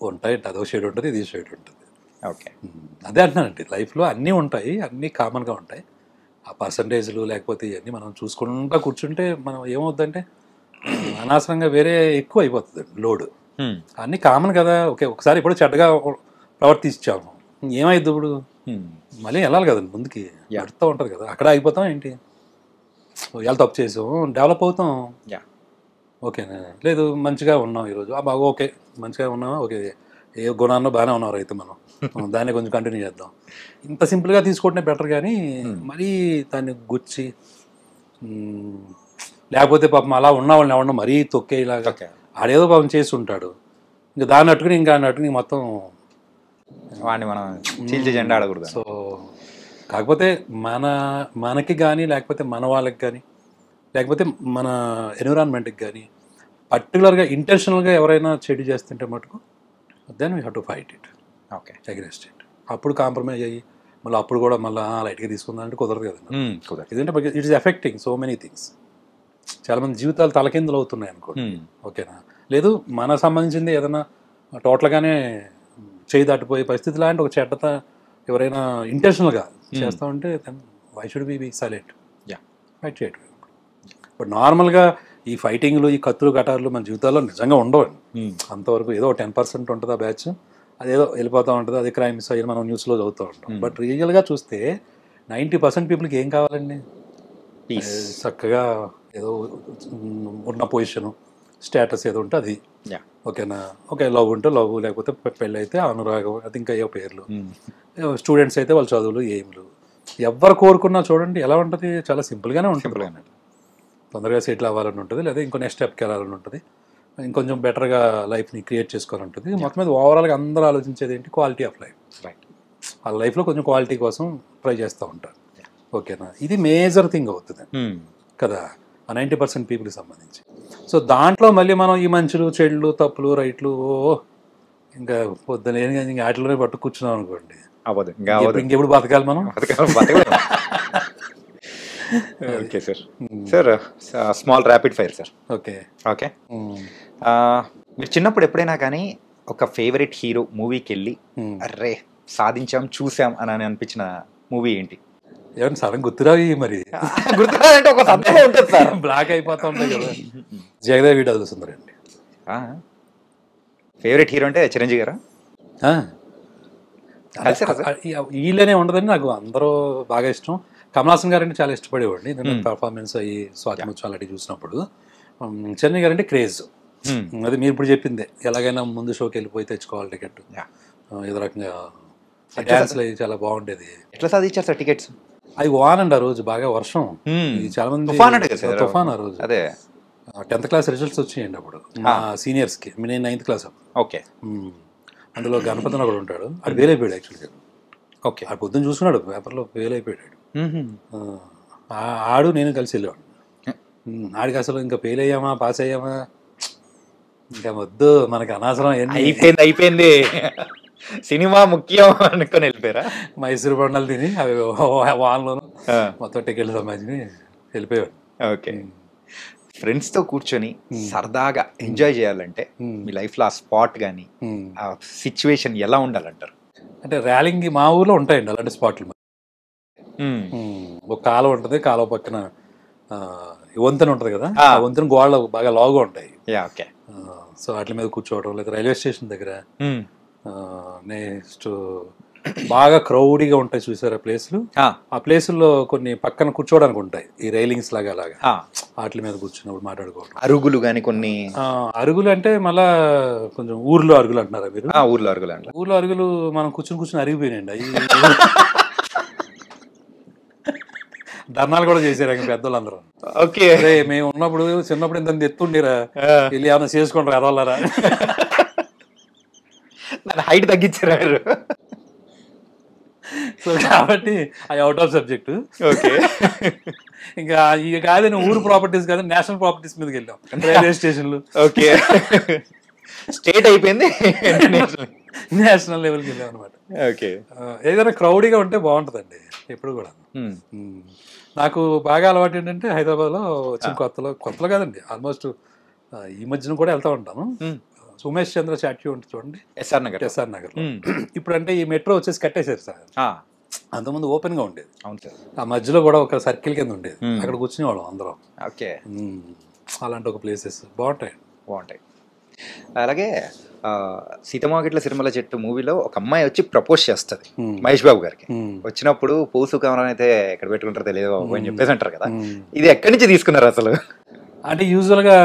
ఉంటాయి, అదో షేడ్ ఉంటుంది, ఇది షేడ్ ఉంటుంది. ఓకే, అదే అంటున్నానండి, లైఫ్లో అన్నీ ఉంటాయి, అన్నీ కామన్గా ఉంటాయి. ఆ పర్సంటేజ్లు లేకపోతే ఇవన్నీ మనం చూసుకుంటూ కూర్చుంటే మనం ఏమవుద్దంటే అనవసరంగా వేరే ఎక్కువ అయిపోతుంది లోడ్. అన్నీ కామన్ కదా. ఓకే, ఒకసారి ఇప్పుడు చెడ్డగా ప్రవర్తించాము, ఏమైద్ది ఇప్పుడు? మళ్ళీ వెళ్ళాలి కదండి ముందుకి, ఎడుతూ ఉంటుంది కదా, అక్కడ అయిపోతాం ఏంటి? ఇవాళ తప్పు చేసాం, డెవలప్ అవుతాం, ఓకేనా. లేదు మంచిగా ఉన్నాం ఈరోజు, బాగా ఓకే, మంచిగా ఉన్నామా, ఓకే ఏ గుణాన్నో బాగానే ఉన్నారు అయితే మనం దాన్ని కొంచెం కంటిన్యూ చేద్దాం. ఇంత సింపుల్గా తీసుకోవటమే బెటర్ కానీ మరీ దాన్ని గుచ్చి లేకపోతే పాపం అలా ఉన్న వాళ్ళని ఎవరన్నా మరీ తొక్కేలాగా ఆడేదో పాపం చేసి ఉంటాడు, ఇంకా దాన్ని అట్టుకుని ఇంకా అట్టుకుని మొత్తం వాడిని మనం చీల్చి జెండా ఆడకూడదు. సో కాకపోతే మనకి కానీ లేకపోతే మన వాళ్ళకి కానీ లేకపోతే మన ఎన్విరాన్మెంట్కి కానీ పర్టికులర్గా ఇంటెన్షనల్గా ఎవరైనా చెడు చేస్తుంటే మటుకు then we have to fight it, okay, aggressed it. అప్పుడు కాంప్రమైజ్ అయ్యి మళ్ళీ అప్పుడు కూడా మళ్ళీ లైట్గా తీసుకుందాం అంటే కుదరదు కదా. ఎందుకంటే it is affecting so many things. చాలామంది జీవితాలు తలకిందులు అవుతున్నాయి అనుకోండి, ఓకేనా. లేదు మనకు సంబంధించింది ఏదైనా టోటల్గానే చేయి దాటిపోయే పరిస్థితి లాంటి ఒక చెడ్డత ఎవరైనా ఇంటెన్షనల్గా చేస్తూ ఉంటే then why should be silent, fight చేయటం. బట్ నార్మల్గా ఈ ఫైటింగ్లు ఈ కత్తులు కటార్లు మన జీవితాల్లో నిజంగా ఉండవు. అంతవరకు ఏదో 10% ఉంటుంది ఆ బ్యాచ్, అదేదో వెళ్ళిపోతూ ఉంటుంది, అది క్రైమ్స్ అయ్యి మనం న్యూస్లో చదువుతూ ఉంటాం. బట్ రియల్గా చూస్తే 90% పీపుల్కి ఏం కావాలండి? చక్కగా ఏదో ఉన్న పొజిషను స్టేటస్ ఏదో ఉంటే అది, ఓకేనా. ఓకే, లవ్ ఉంటే లవ్, లేకపోతే పెళ్ళి అయితే అనురాగం, అది ఇంకా ఏ పేర్లు. స్టూడెంట్స్ అయితే వాళ్ళ చదువులు ఎయిమ్లు. ఎవరు కోరుకున్నా చూడండి ఎలా ఉంటుంది, చాలా సింపుల్గానే ఉంటుంది. తొందరగా సెటిల్ అవ్వాలని ఉంటుంది, లేదా ఇంకో నెక్స్ట్ స్టెప్కి వెళ్ళాలని ఉంటుంది, ఇంకొంచెం బెటర్గా లైఫ్ని క్రియేట్ చేసుకోవాలని ఉంటుంది. మొత్తం మీద ఓవరాల్గా అందరూ ఆలోచించేది ఏంటి? Quality of life. వాళ్ళ లైఫ్లో కొంచెం క్వాలిటీ కోసం ట్రై చేస్తూ ఉంటారు, ఓకేనా. ఇది మేజర్ థింగ్ అవుతుంది కదా ఆ 90% పీపుల్కి సంబంధించి. సో దాంట్లో మళ్ళీ మనం ఈ మంచులు చెడులు తప్పులు రైట్లు ఇంకా పొద్దున ఇంకా వాటిలోనే పట్టు కూర్చున్నాం అనుకోండి, ఇంకెప్పుడు బతకాలి మనం? Okay sir. Sir small rapid fire sir. Okay okay. మీరు చిన్నప్పుడు ఎప్పుడైనా కానీ ఒక ఫేవరెట్ హీరో మూవీకి వెళ్ళి అర్రే సాధించాం చూసాం అని అనిపించిన మూవీ ఏంటి? ఏమన్నా సడన్ గుర్తురావి మరి? గుర్తురాదంటే ఒక సందేహం ఉంటుంది సార్, బ్లాక్ అయిపోతా ఉంటాయి కదా. జగదేవ్ వీడు సుందరండి ఫేవరెట్ హీరో అంటే చిరంజీవి గారా? వీళ్ళనే ఉండదని నాకు అందరూ బాగా ఇష్టం. కమల్ హాసన్ గారు అంటే చాలా ఇష్టపడేవాడిని, ఎందుకంటే పర్ఫార్మెన్స్ అయ్యి స్వాతిముత్యం అలాంటివి చూసినప్పుడు. చిరంజీవి గారు అంటే క్రేజ్, అది మీరు ఇప్పుడు చెప్పిందే. ఎలాగైనా ముందు షోకి వెళ్ళిపోయి తెచ్చుకోవాలి టికెట్, ఏదో రకంగా డ్యాన్స్లు అవి చాలా బాగుండేది. ఎట్లా సాధించారు సార్ టికెట్స్? అవి వానండి ఆ రోజు, బాగా వర్షం, చాలా మంది తుఫాన్ ఆ రోజు. అదే 10th క్లాస్ రిజల్ట్స్ వచ్చాయండి అప్పుడు మా సీనియర్స్కి. నేను 9th క్లాస్ అప్పుడు. ఓకే. అందులో గణపతి ఒకడు ఉంటాడు, అది ఫెయిల్ అయిపోయాడు యాక్చువల్గా. ఓకే. ఆ పొద్దున్న చూసుకున్నాడు పేపర్లో ఫెయిల్ అయిపోయాడు. ఆడు నేను కలిసి వెళ్ళేవాడు. ఆడికి అసలు ఇంకా ఫెయిల్ అయ్యామా పాస్ అయ్యామా ఇంకా వద్దు మనకి అనవసరం, అయిపోయింది సినిమా ముఖ్యం అనుకుని వెళ్ళిపోయారా? మైసూరు బండలు తిని అవి వాన్లోను మొత్తం టికెట్లు సంపాదించి వెళ్ళిపోయాడు. ఓకే. ఫ్రెండ్స్తో కూర్చొని సరదాగా ఎంజాయ్ చేయాలంటే మీ లైఫ్లో ఆ స్పాట్ కానీ ఆ సిచ్యువేషన్ ఎలా ఉండాలంటారు? అంటే ర్యాలింగ్ మా ఊర్లో ఉంటాయండి అలాంటి స్పాట్లు. ఒక కాలువ ఉంటుంది, కాలువ పక్కన వంతెన ఉంటుంది కదా, ఆ వంతెన గోడలు బాగా లావుగా ఉంటాయి. ఓకే. సో వాటి మీద కూర్చోవడం, లేదా రైల్వే స్టేషన్ దగ్గర నెక్స్ట్ బాగా క్రౌడీగా ఉంటాయి చూసారా ప్లేసులు, ఆ ప్లేసుల్లో కొన్ని పక్కన కూర్చోవడానికి ఉంటాయి ఈ రైలింగ్స్ లాగా అలాగా, వాటి మీద కూర్చున్నప్పుడు మాట్లాడుకోవడం. అరుగులు కానీ కొన్ని అరుగులు అంటే మళ్ళా కొంచెం ఊర్లో అరుగులు అంటున్నారా మీరు? ఊర్లో అరుగులు అంటే ఊర్లో అరుగులు మనం కూర్చుని అరిగిపోయినాయండి అవి. ధర్నాలు కూడా చేశారు పెద్దోళ్ళందరూ. ఓకే. మేము ఉన్నప్పుడు చిన్నప్పుడు ఇంత ఎత్తుండేరా, వెళ్ళి ఏమైనా చేసుకుంటారు ఎదవాళ్ళరా, హైట్ తగ్గించారు. సో కాబట్టి అది అవుట్ ఆఫ్ సబ్జెక్ట్. ఓకే. ఇంకా ఇక కాదని ఊరు ప్రాపర్టీస్ కాదు, నేషనల్ ప్రాపర్టీస్ మీదకి వెళ్ళాం, రైల్వే స్టేషన్లు. ఓకే. స్టేట్ అయిపోయింది, నేషనల్ లెవెల్కి వెళ్ళాం అనమాట. ఓకే. ఏదైనా క్రౌడీగా ఉంటే బాగుంటుందండి ఎప్పుడు కూడా. నాకు బాగా అలవాటు ఏంటంటే హైదరాబాద్లో వచ్చిన కొత్తలో కాదండి, ఆల్మోస్ట్ ఈ మధ్యన కూడా వెళ్తూ ఉంటాను. ఉమేష్ చంద్ర చాట్యూ ఉంటుంది చూడండి, ఎస్ఆర్ నగర్. ఇప్పుడు అంటే ఈ మెట్రో వచ్చేసి కట్టేశారు సార్, అంతకుముందు ఓపెన్ గా ఉండేది. అవును సార్. ఆ మధ్యలో కూడా ఒక సర్కిల్ కింద ఉండేది, అక్కడ కూర్చునేవాళ్ళం అందరం. ఓకే. అలాంటి ఒక ప్లేసెస్ బాగుంటాయి. అలాగే సీతమ్మవాకిట్ల సిరిమల్ల చెట్టు మూవీలో ఒక అమ్మాయి వచ్చి ప్రపోజ్ చేస్తుంది మహేష్ బాబు గారికి. వచ్చినప్పుడు పూసు కావాలని అయితే ఎక్కడ పెట్టుకుంటారో తెలియదు బాబు అని చెప్పేసి అంటారు కదా, ఇది ఎక్కడి నుంచి తీసుకున్నారు అసలు? అంటే యూజువల్గా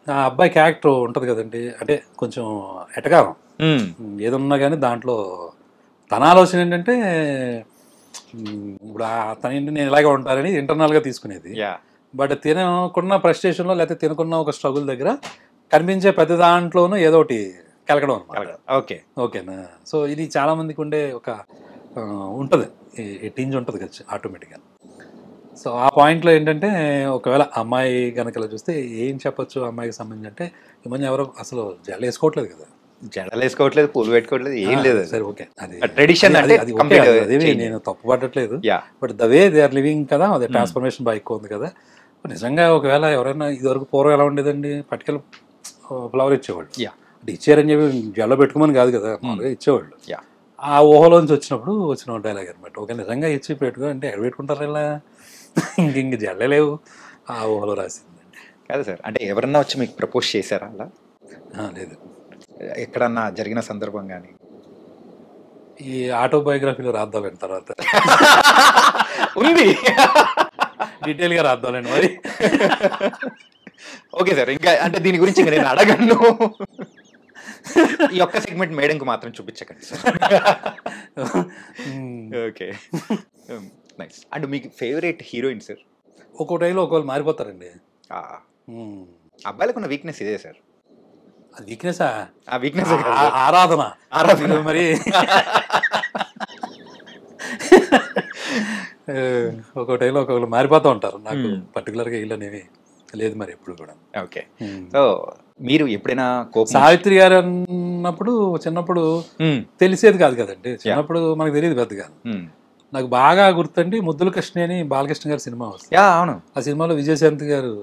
ఆ అబ్బాయి క్యారెక్టర్ ఉంటుంది కదండి, అంటే కొంచెం ఎటకారం ఏదున్నా కానీ దాంట్లో తన ఆలోచన ఏంటంటే ఇప్పుడు తన ఏంటి నేను ఇలాగే ఉంటానని ఇంటర్నల్గా తీసుకునేది. బట్ తినకున్న ఫ్రస్ట్రేషన్లో లేకపోతే తినకున్న ఒక స్ట్రగుల్ దగ్గర కనిపించే ప్రతి దాంట్లోనూ ఏదో ఒకటి కలగడం అనమాట. ఓకేనా. సో ఇది చాలా మందికి ఉండే ఒక ఉంటుంది, టింజ్ ఉంటుంది కదా ఆటోమేటిక్గా. సో ఆ పాయింట్లో ఏంటంటే ఒకవేళ అమ్మాయి కనుక ఇలా చూస్తే ఏం చెప్పొచ్చు అమ్మాయికి సంబంధించి అంటే ఈ మధ్య ఎవరో అసలు జడ వేసుకోవట్లేదు కదా, జడలు వేసుకోవట్లేదు, పూలు పెట్టుకోవట్లేదు, ఏం లేదు. సరే ఓకే, అది ట్రెడిషన్ అదేమి నేను తప్పు పట్టట్లేదు. But the way they are living కదా, అదే ట్రాన్స్ఫర్మేషన్ బాగా ఎక్కువ ఉంది కదా. నిజంగా ఒకవేళ ఎవరైనా ఇదివరకు పూర్వం ఎలా ఉండేదండి, పట్టుకెళ్ళి ఫ్లవర్ ఇచ్చేవాళ్ళు. అంటే ఇచ్చారని చెప్పి జడలో పెట్టుకోమని కాదు కదా, మామూలుగా ఇచ్చేవాళ్ళు. ఆ ఊహలోంచి వచ్చిన డైలాగ్ అనమాట. ఓకే నిజంగా ఇచ్చి పెట్టుకో అంటే ఎక్కడ పెట్టుకుంటారు ఇలా, ఇంక జడలే లేవు, ఆ ఊహలో రాసింది. కాదు సార్, అంటే ఎవరన్నా వచ్చి మీకు ప్రపోజ్ చేశారా అలా? లేదు. ఎక్కడన్నా జరిగిన సందర్భం కానీ? ఈ ఆటోబయోగ్రఫీలో రాద్దామండి తర్వాత ఉంది, డీటెయిల్గా రాద్దామండి మరి. ఓకే సార్, ఇంకా అంటే దీని గురించి ఇంకా నేను అడగను. ఈ ఒక్క సెగ్మెంట్ మేడంకి మాత్రం చూపించకండి సార్. Okay nice. అండ్ మీకు ఫేవరెట్ హీరోయిన్ సార్? ఒక్కో టైంలో ఒకళ్ళు మారిపోతారండి. అబ్బాయిలకు ఉన్న వీక్నెస్ ఇదే సార్. అది వీక్నెసా? ఆ వీక్నెస్ ఆరాధన మరి. ఒక్కో టైంలో ఒకళ్ళు మారిపోతూ ఉంటారు. నాకు పర్టికులర్గా ఇల్లనేవి లేదు మరి ఎప్పుడు కూడా. ఓకే. సో మీరు ఎప్పుడైనా కోపం? సావిత్రి గారు అన్నప్పుడు చిన్నప్పుడు తెలిసేది కాదు కదండి, చిన్నప్పుడు మనకు తెలియదు పెద్దగా. నాకు బాగా గుర్తండి ముద్దుల కృష్ణ అని బాలకృష్ణ గారి సినిమా వస్తుంది. అవును, ఆ సినిమాలో విజయశాంతి గారు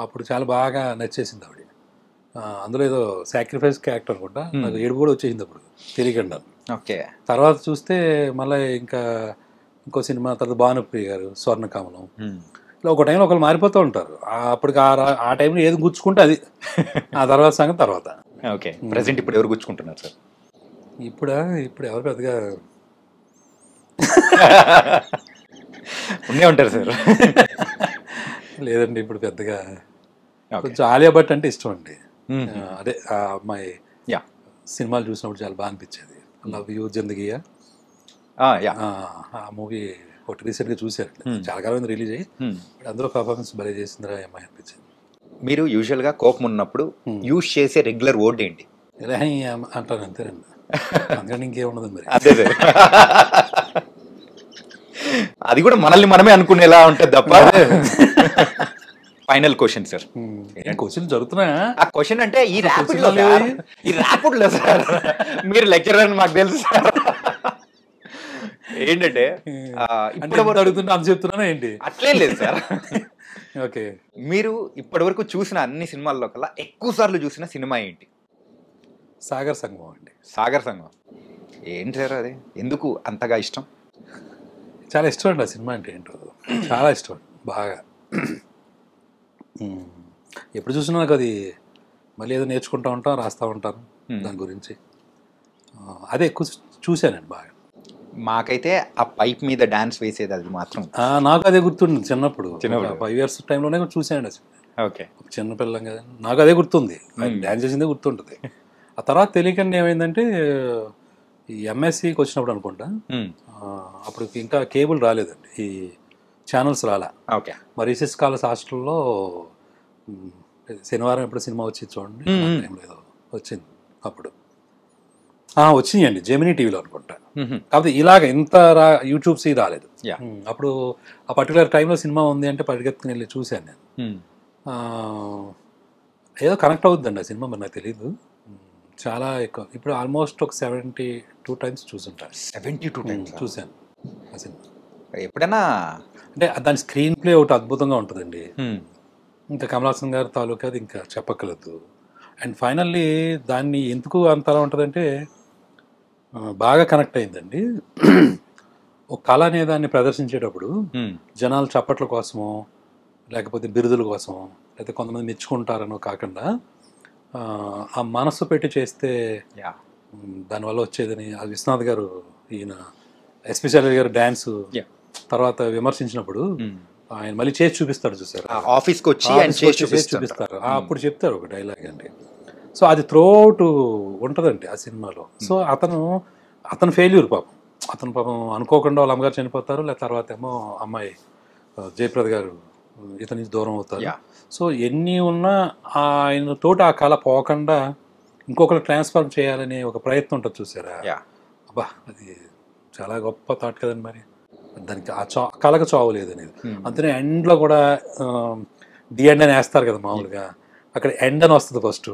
అప్పుడు చాలా బాగా నచ్చేసింది ఆవిడ. అందులో ఏదో సాక్రిఫైస్ క్యారెక్టర్ అనుకుంటా, నాకు ఏడుపు కూడా వచ్చేసింది అప్పుడు తెలియకుండా. ఓకే. తర్వాత చూస్తే మళ్ళీ ఇంకో సినిమా తర్వాత భానుప్రియ గారు స్వర్ణకమలం, ఇలా ఒక టైంలో ఒకళ్ళు మారిపోతూ ఉంటారు. అప్పటికి ఆ టైంలో ఏది గుచ్చుకుంటే అది, ఆ తర్వాత సంగతి తర్వాత. ఓకే. ప్రెసెంట్ ఇప్పుడు ఎవరు గుచ్చుకుంటున్నారు సార్? ఇప్పుడు ఎవరు పెద్దగా ఉండే ఉంటారు సార్. లేదండి ఇప్పుడు పెద్దగా. కొంచెం ఆలియా భట్ అంటే ఇష్టం అండి. అదే ఆ అమ్మాయి సినిమాలు చూసినప్పుడు చాలా బాగా అనిపించేది. లవ్ యూ జిందగీయా, ఆ మూవీ ఒకటి రీసెంట్గా చూశారు, చాలా కాలం రిలీజ్ అయ్యి. అందులో పర్ఫార్మెన్స్ భలే చేసిందిరా అమ్మాయి అనిపించింది. మీరు యూజువల్గా కోపం ఉన్నప్పుడు యూజ్ చేసే రెగ్యులర్ వర్డ్ ఏంటి? అంటాను అంతేనండి, అందుకని ఇంకేమున్నది మరి. అదే అది కూడా మనల్ని మనమే అనుకునేలా ఉంటుంది తప్ప. Final question sir. క్వశ్చన్ జరుగుతున్నాయా? ఆ క్వశ్చన్ అంటే ఈ ర్యాపిడ్లో సార్, మీరు లెక్చరర్ అని మాకు తెలుసు సార్. ఏంటంటే ఇప్పుడు అడుగుతున్నా అని చెప్తున్నా ఏంటి? అట్లేం లేదు సార్. ఓకే. మీరు ఇప్పటి వరకు చూసిన అన్ని సినిమాల్లో కల్లా ఎక్కువ సార్లు చూసిన సినిమా ఏంటి? సాగర్ సంగమం అండి. సాగర్ సంగమం ఏంటి సార్ అది? ఎందుకు అంతగా ఇష్టం? చాలా ఇష్టం అండి ఆ సినిమా అంటే ఏంటో, చాలా ఇష్టం బాగా. ఎప్పుడు చూసినా నాకు అది మళ్ళీ ఏదో నేర్చుకుంటూ ఉంటాం, రాస్తూ ఉంటాను దాని గురించి. అదే ఎక్కువ చూశానండి బాగా. మాకైతే ఆ పైప్ మీద డాన్స్ వేసేది అది మాత్రం నాకు అదే గుర్తుంది. చిన్నప్పుడు 5 years టైంలోనే చూశానండి అసలు. ఓకే. చిన్నపిల్లం కదా, నాకు అదే గుర్తుంది, డాన్స్ చేసిందే గుర్తుంటుంది. ఆ తర్వాత తెలియకుండా ఏమైందంటే ఈ ఎంఎస్సికి వచ్చినప్పుడు అనుకుంటా, అప్పుడు ఇంకా కేబుల్ రాలేదండి, ఈ ఛానల్స్ రాలే. ఓకే. మరి రిసెస్ కాలేజ్ హాస్టల్లో శనివారం ఎప్పుడు సినిమా వచ్చింది చూడండి, టైంలో ఏదో వచ్చింది అప్పుడు. వచ్చినాయండి జెమినీ టీవీలో అనుకుంటా. కాకపోతే ఇలాగ ఇంత యూట్యూబ్స్ రాలేదు అప్పుడు. ఆ పర్టికులర్ టైంలో సినిమా ఉంది అంటే పరిగెత్తుకుని వెళ్ళి చూశాను నేను. ఏదో కనెక్ట్ అవుతుందండి ఆ సినిమా, మరి నాకు తెలీదు. చాలా ఎక్కువ, ఇప్పుడు ఆల్మోస్ట్ ఒక 72 times చూసుంటాను. 72 times చూశాను ఆ సినిమా. ఎప్పుడైనా అంటే దాని స్క్రీన్ ప్లే ఒకటి అద్భుతంగా ఉంటుందండి. ఇంకా కమల్ హాసన్ గారి తాలూకా అది ఇంకా చెప్పక్కర్లేదు. అండ్ ఫైనల్లీ దాన్ని ఎందుకు అంతలా ఉంటుందంటే బాగా కనెక్ట్ అయిందండి. ఒక కళ అనే దాన్ని ప్రదర్శించేటప్పుడు జనాలు చప్పట్ల కోసమో లేకపోతే బిరుదుల కోసమో లేకపోతే కొంతమంది మెచ్చుకుంటారనో కాకుండా ఆ మనస్సు పెట్టి చేస్తే దానివల్ల వచ్చేదని అది విశ్వనాథ్ గారు, ఈయన ఎస్పెషల్ గారు డ్యాన్స్ తర్వాత విమర్శించినప్పుడు ఆయన మళ్ళీ చేసి చూపిస్తాడు చూసారు, ఆఫీస్కి వచ్చి చేసి చూపిస్తారు. అప్పుడు చెప్తారు ఒక డైలాగ్ అండి. సో అది త్రూఅవుట్ ఉంటుందండి ఆ సినిమాలో. సో అతను ఫెయిల్యూర్ పాపం. అతను పాపం అనుకోకుండా వాళ్ళ అమ్మగారు చనిపోతారు, లేదా తర్వాత ఏమో అమ్మాయి జయప్రద గారు ఇతని నుంచి దూరం అవుతారు. సో ఎన్ని ఉన్నా ఆయన తోటి ఆ కళ పోకుండా ఇంకొకరు ట్రాన్స్ఫార్మ్ చేయాలనే ఒక ప్రయత్నం ఉంటుంది చూసారా. అబ్బా అది చాలా గొప్ప థాట్ కదండి. మరి దానికి కళకు చావలేదు అనేది. అంతనే ఎండ్లో కూడా ది ఎండ్ అని వేస్తారు కదా మామూలుగా, అక్కడ ఎండ్ అని వస్తుంది ఫస్ట్,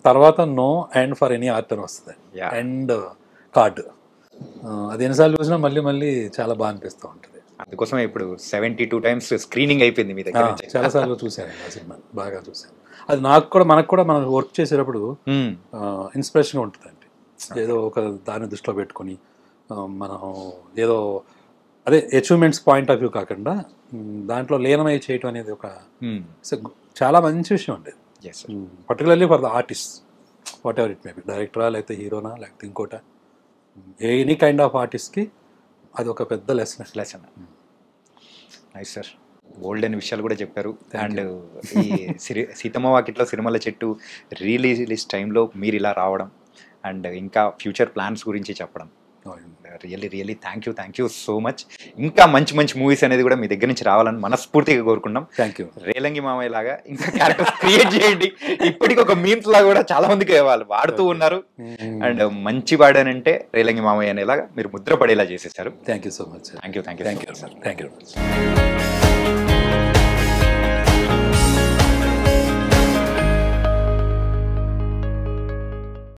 తర్వాత no end for any art అని వస్తుంది, ఎండ్ కార్డు. అది ఎన్నిసార్లు చూసినా మళ్ళీ మళ్ళీ చాలా బాగా అనిపిస్తూ ఉంటుంది. అందుకోసం ఇప్పుడు 72 times స్క్రీనింగ్ అయిపోయింది మీ దగ్గర. చాలాసార్లు చూశాను ఆ సినిమా, బాగా చూశాను. అది మనకు కూడా మనం వర్క్ చేసేటప్పుడు ఇన్స్పిరేషన్గా ఉంటుందండి. ఏదో ఒక దాన్ని దృష్టిలో పెట్టుకొని మనం ఏదో అదే అచీవ్మెంట్స్ పాయింట్ ఆఫ్ వ్యూ కాకుండా దాంట్లో లీనమై చేయటం అనేది ఒక చాలా మంచి విషయం అండి. Particularly for the artist, whatever it may be, డైరెక్టరా లేకపోతే హీరోనా లేకపోతే ఇంకోట, ఎనీ కైండ్ ఆఫ్ ఆర్టిస్ట్కి అది ఒక పెద్ద లెసన్. నైస్ సార్, ఓల్డ్ అనే విషయాలు కూడా చెప్పారు. అండ్ ఈ సీతమ్మ వాకిట్లో సిరిమల్ల చెట్టు రిలీజ్ టైంలో మీరు ఇలా రావడం అండ్ ఇంకా ఫ్యూచర్ ప్లాన్స్ గురించి చెప్పడం, really thank you so much. ఇంకా మంచి మూవీస్ అనేది కూడా మీ దగ్గర నుంచి రావాలని మనస్ఫూర్తిగా కోరుకున్నాం. Thank you. రేలంగి మామయ్య లాగా ఇంకా క్యారెక్టర్స్ క్రియేట్ చేయండి. ఇప్పటికి ఒక మీమ్స్ లాగా కూడా చాలా మందికి వాళ్ళు వాడుతూ ఉన్నారు. అండ్ మంచి వాడనంటే రేలంగి మామయ్య అనేలాగా మీరు ముద్ర పడేలా చేసేసారు. Thank you so much. Thank you sir. Thank you.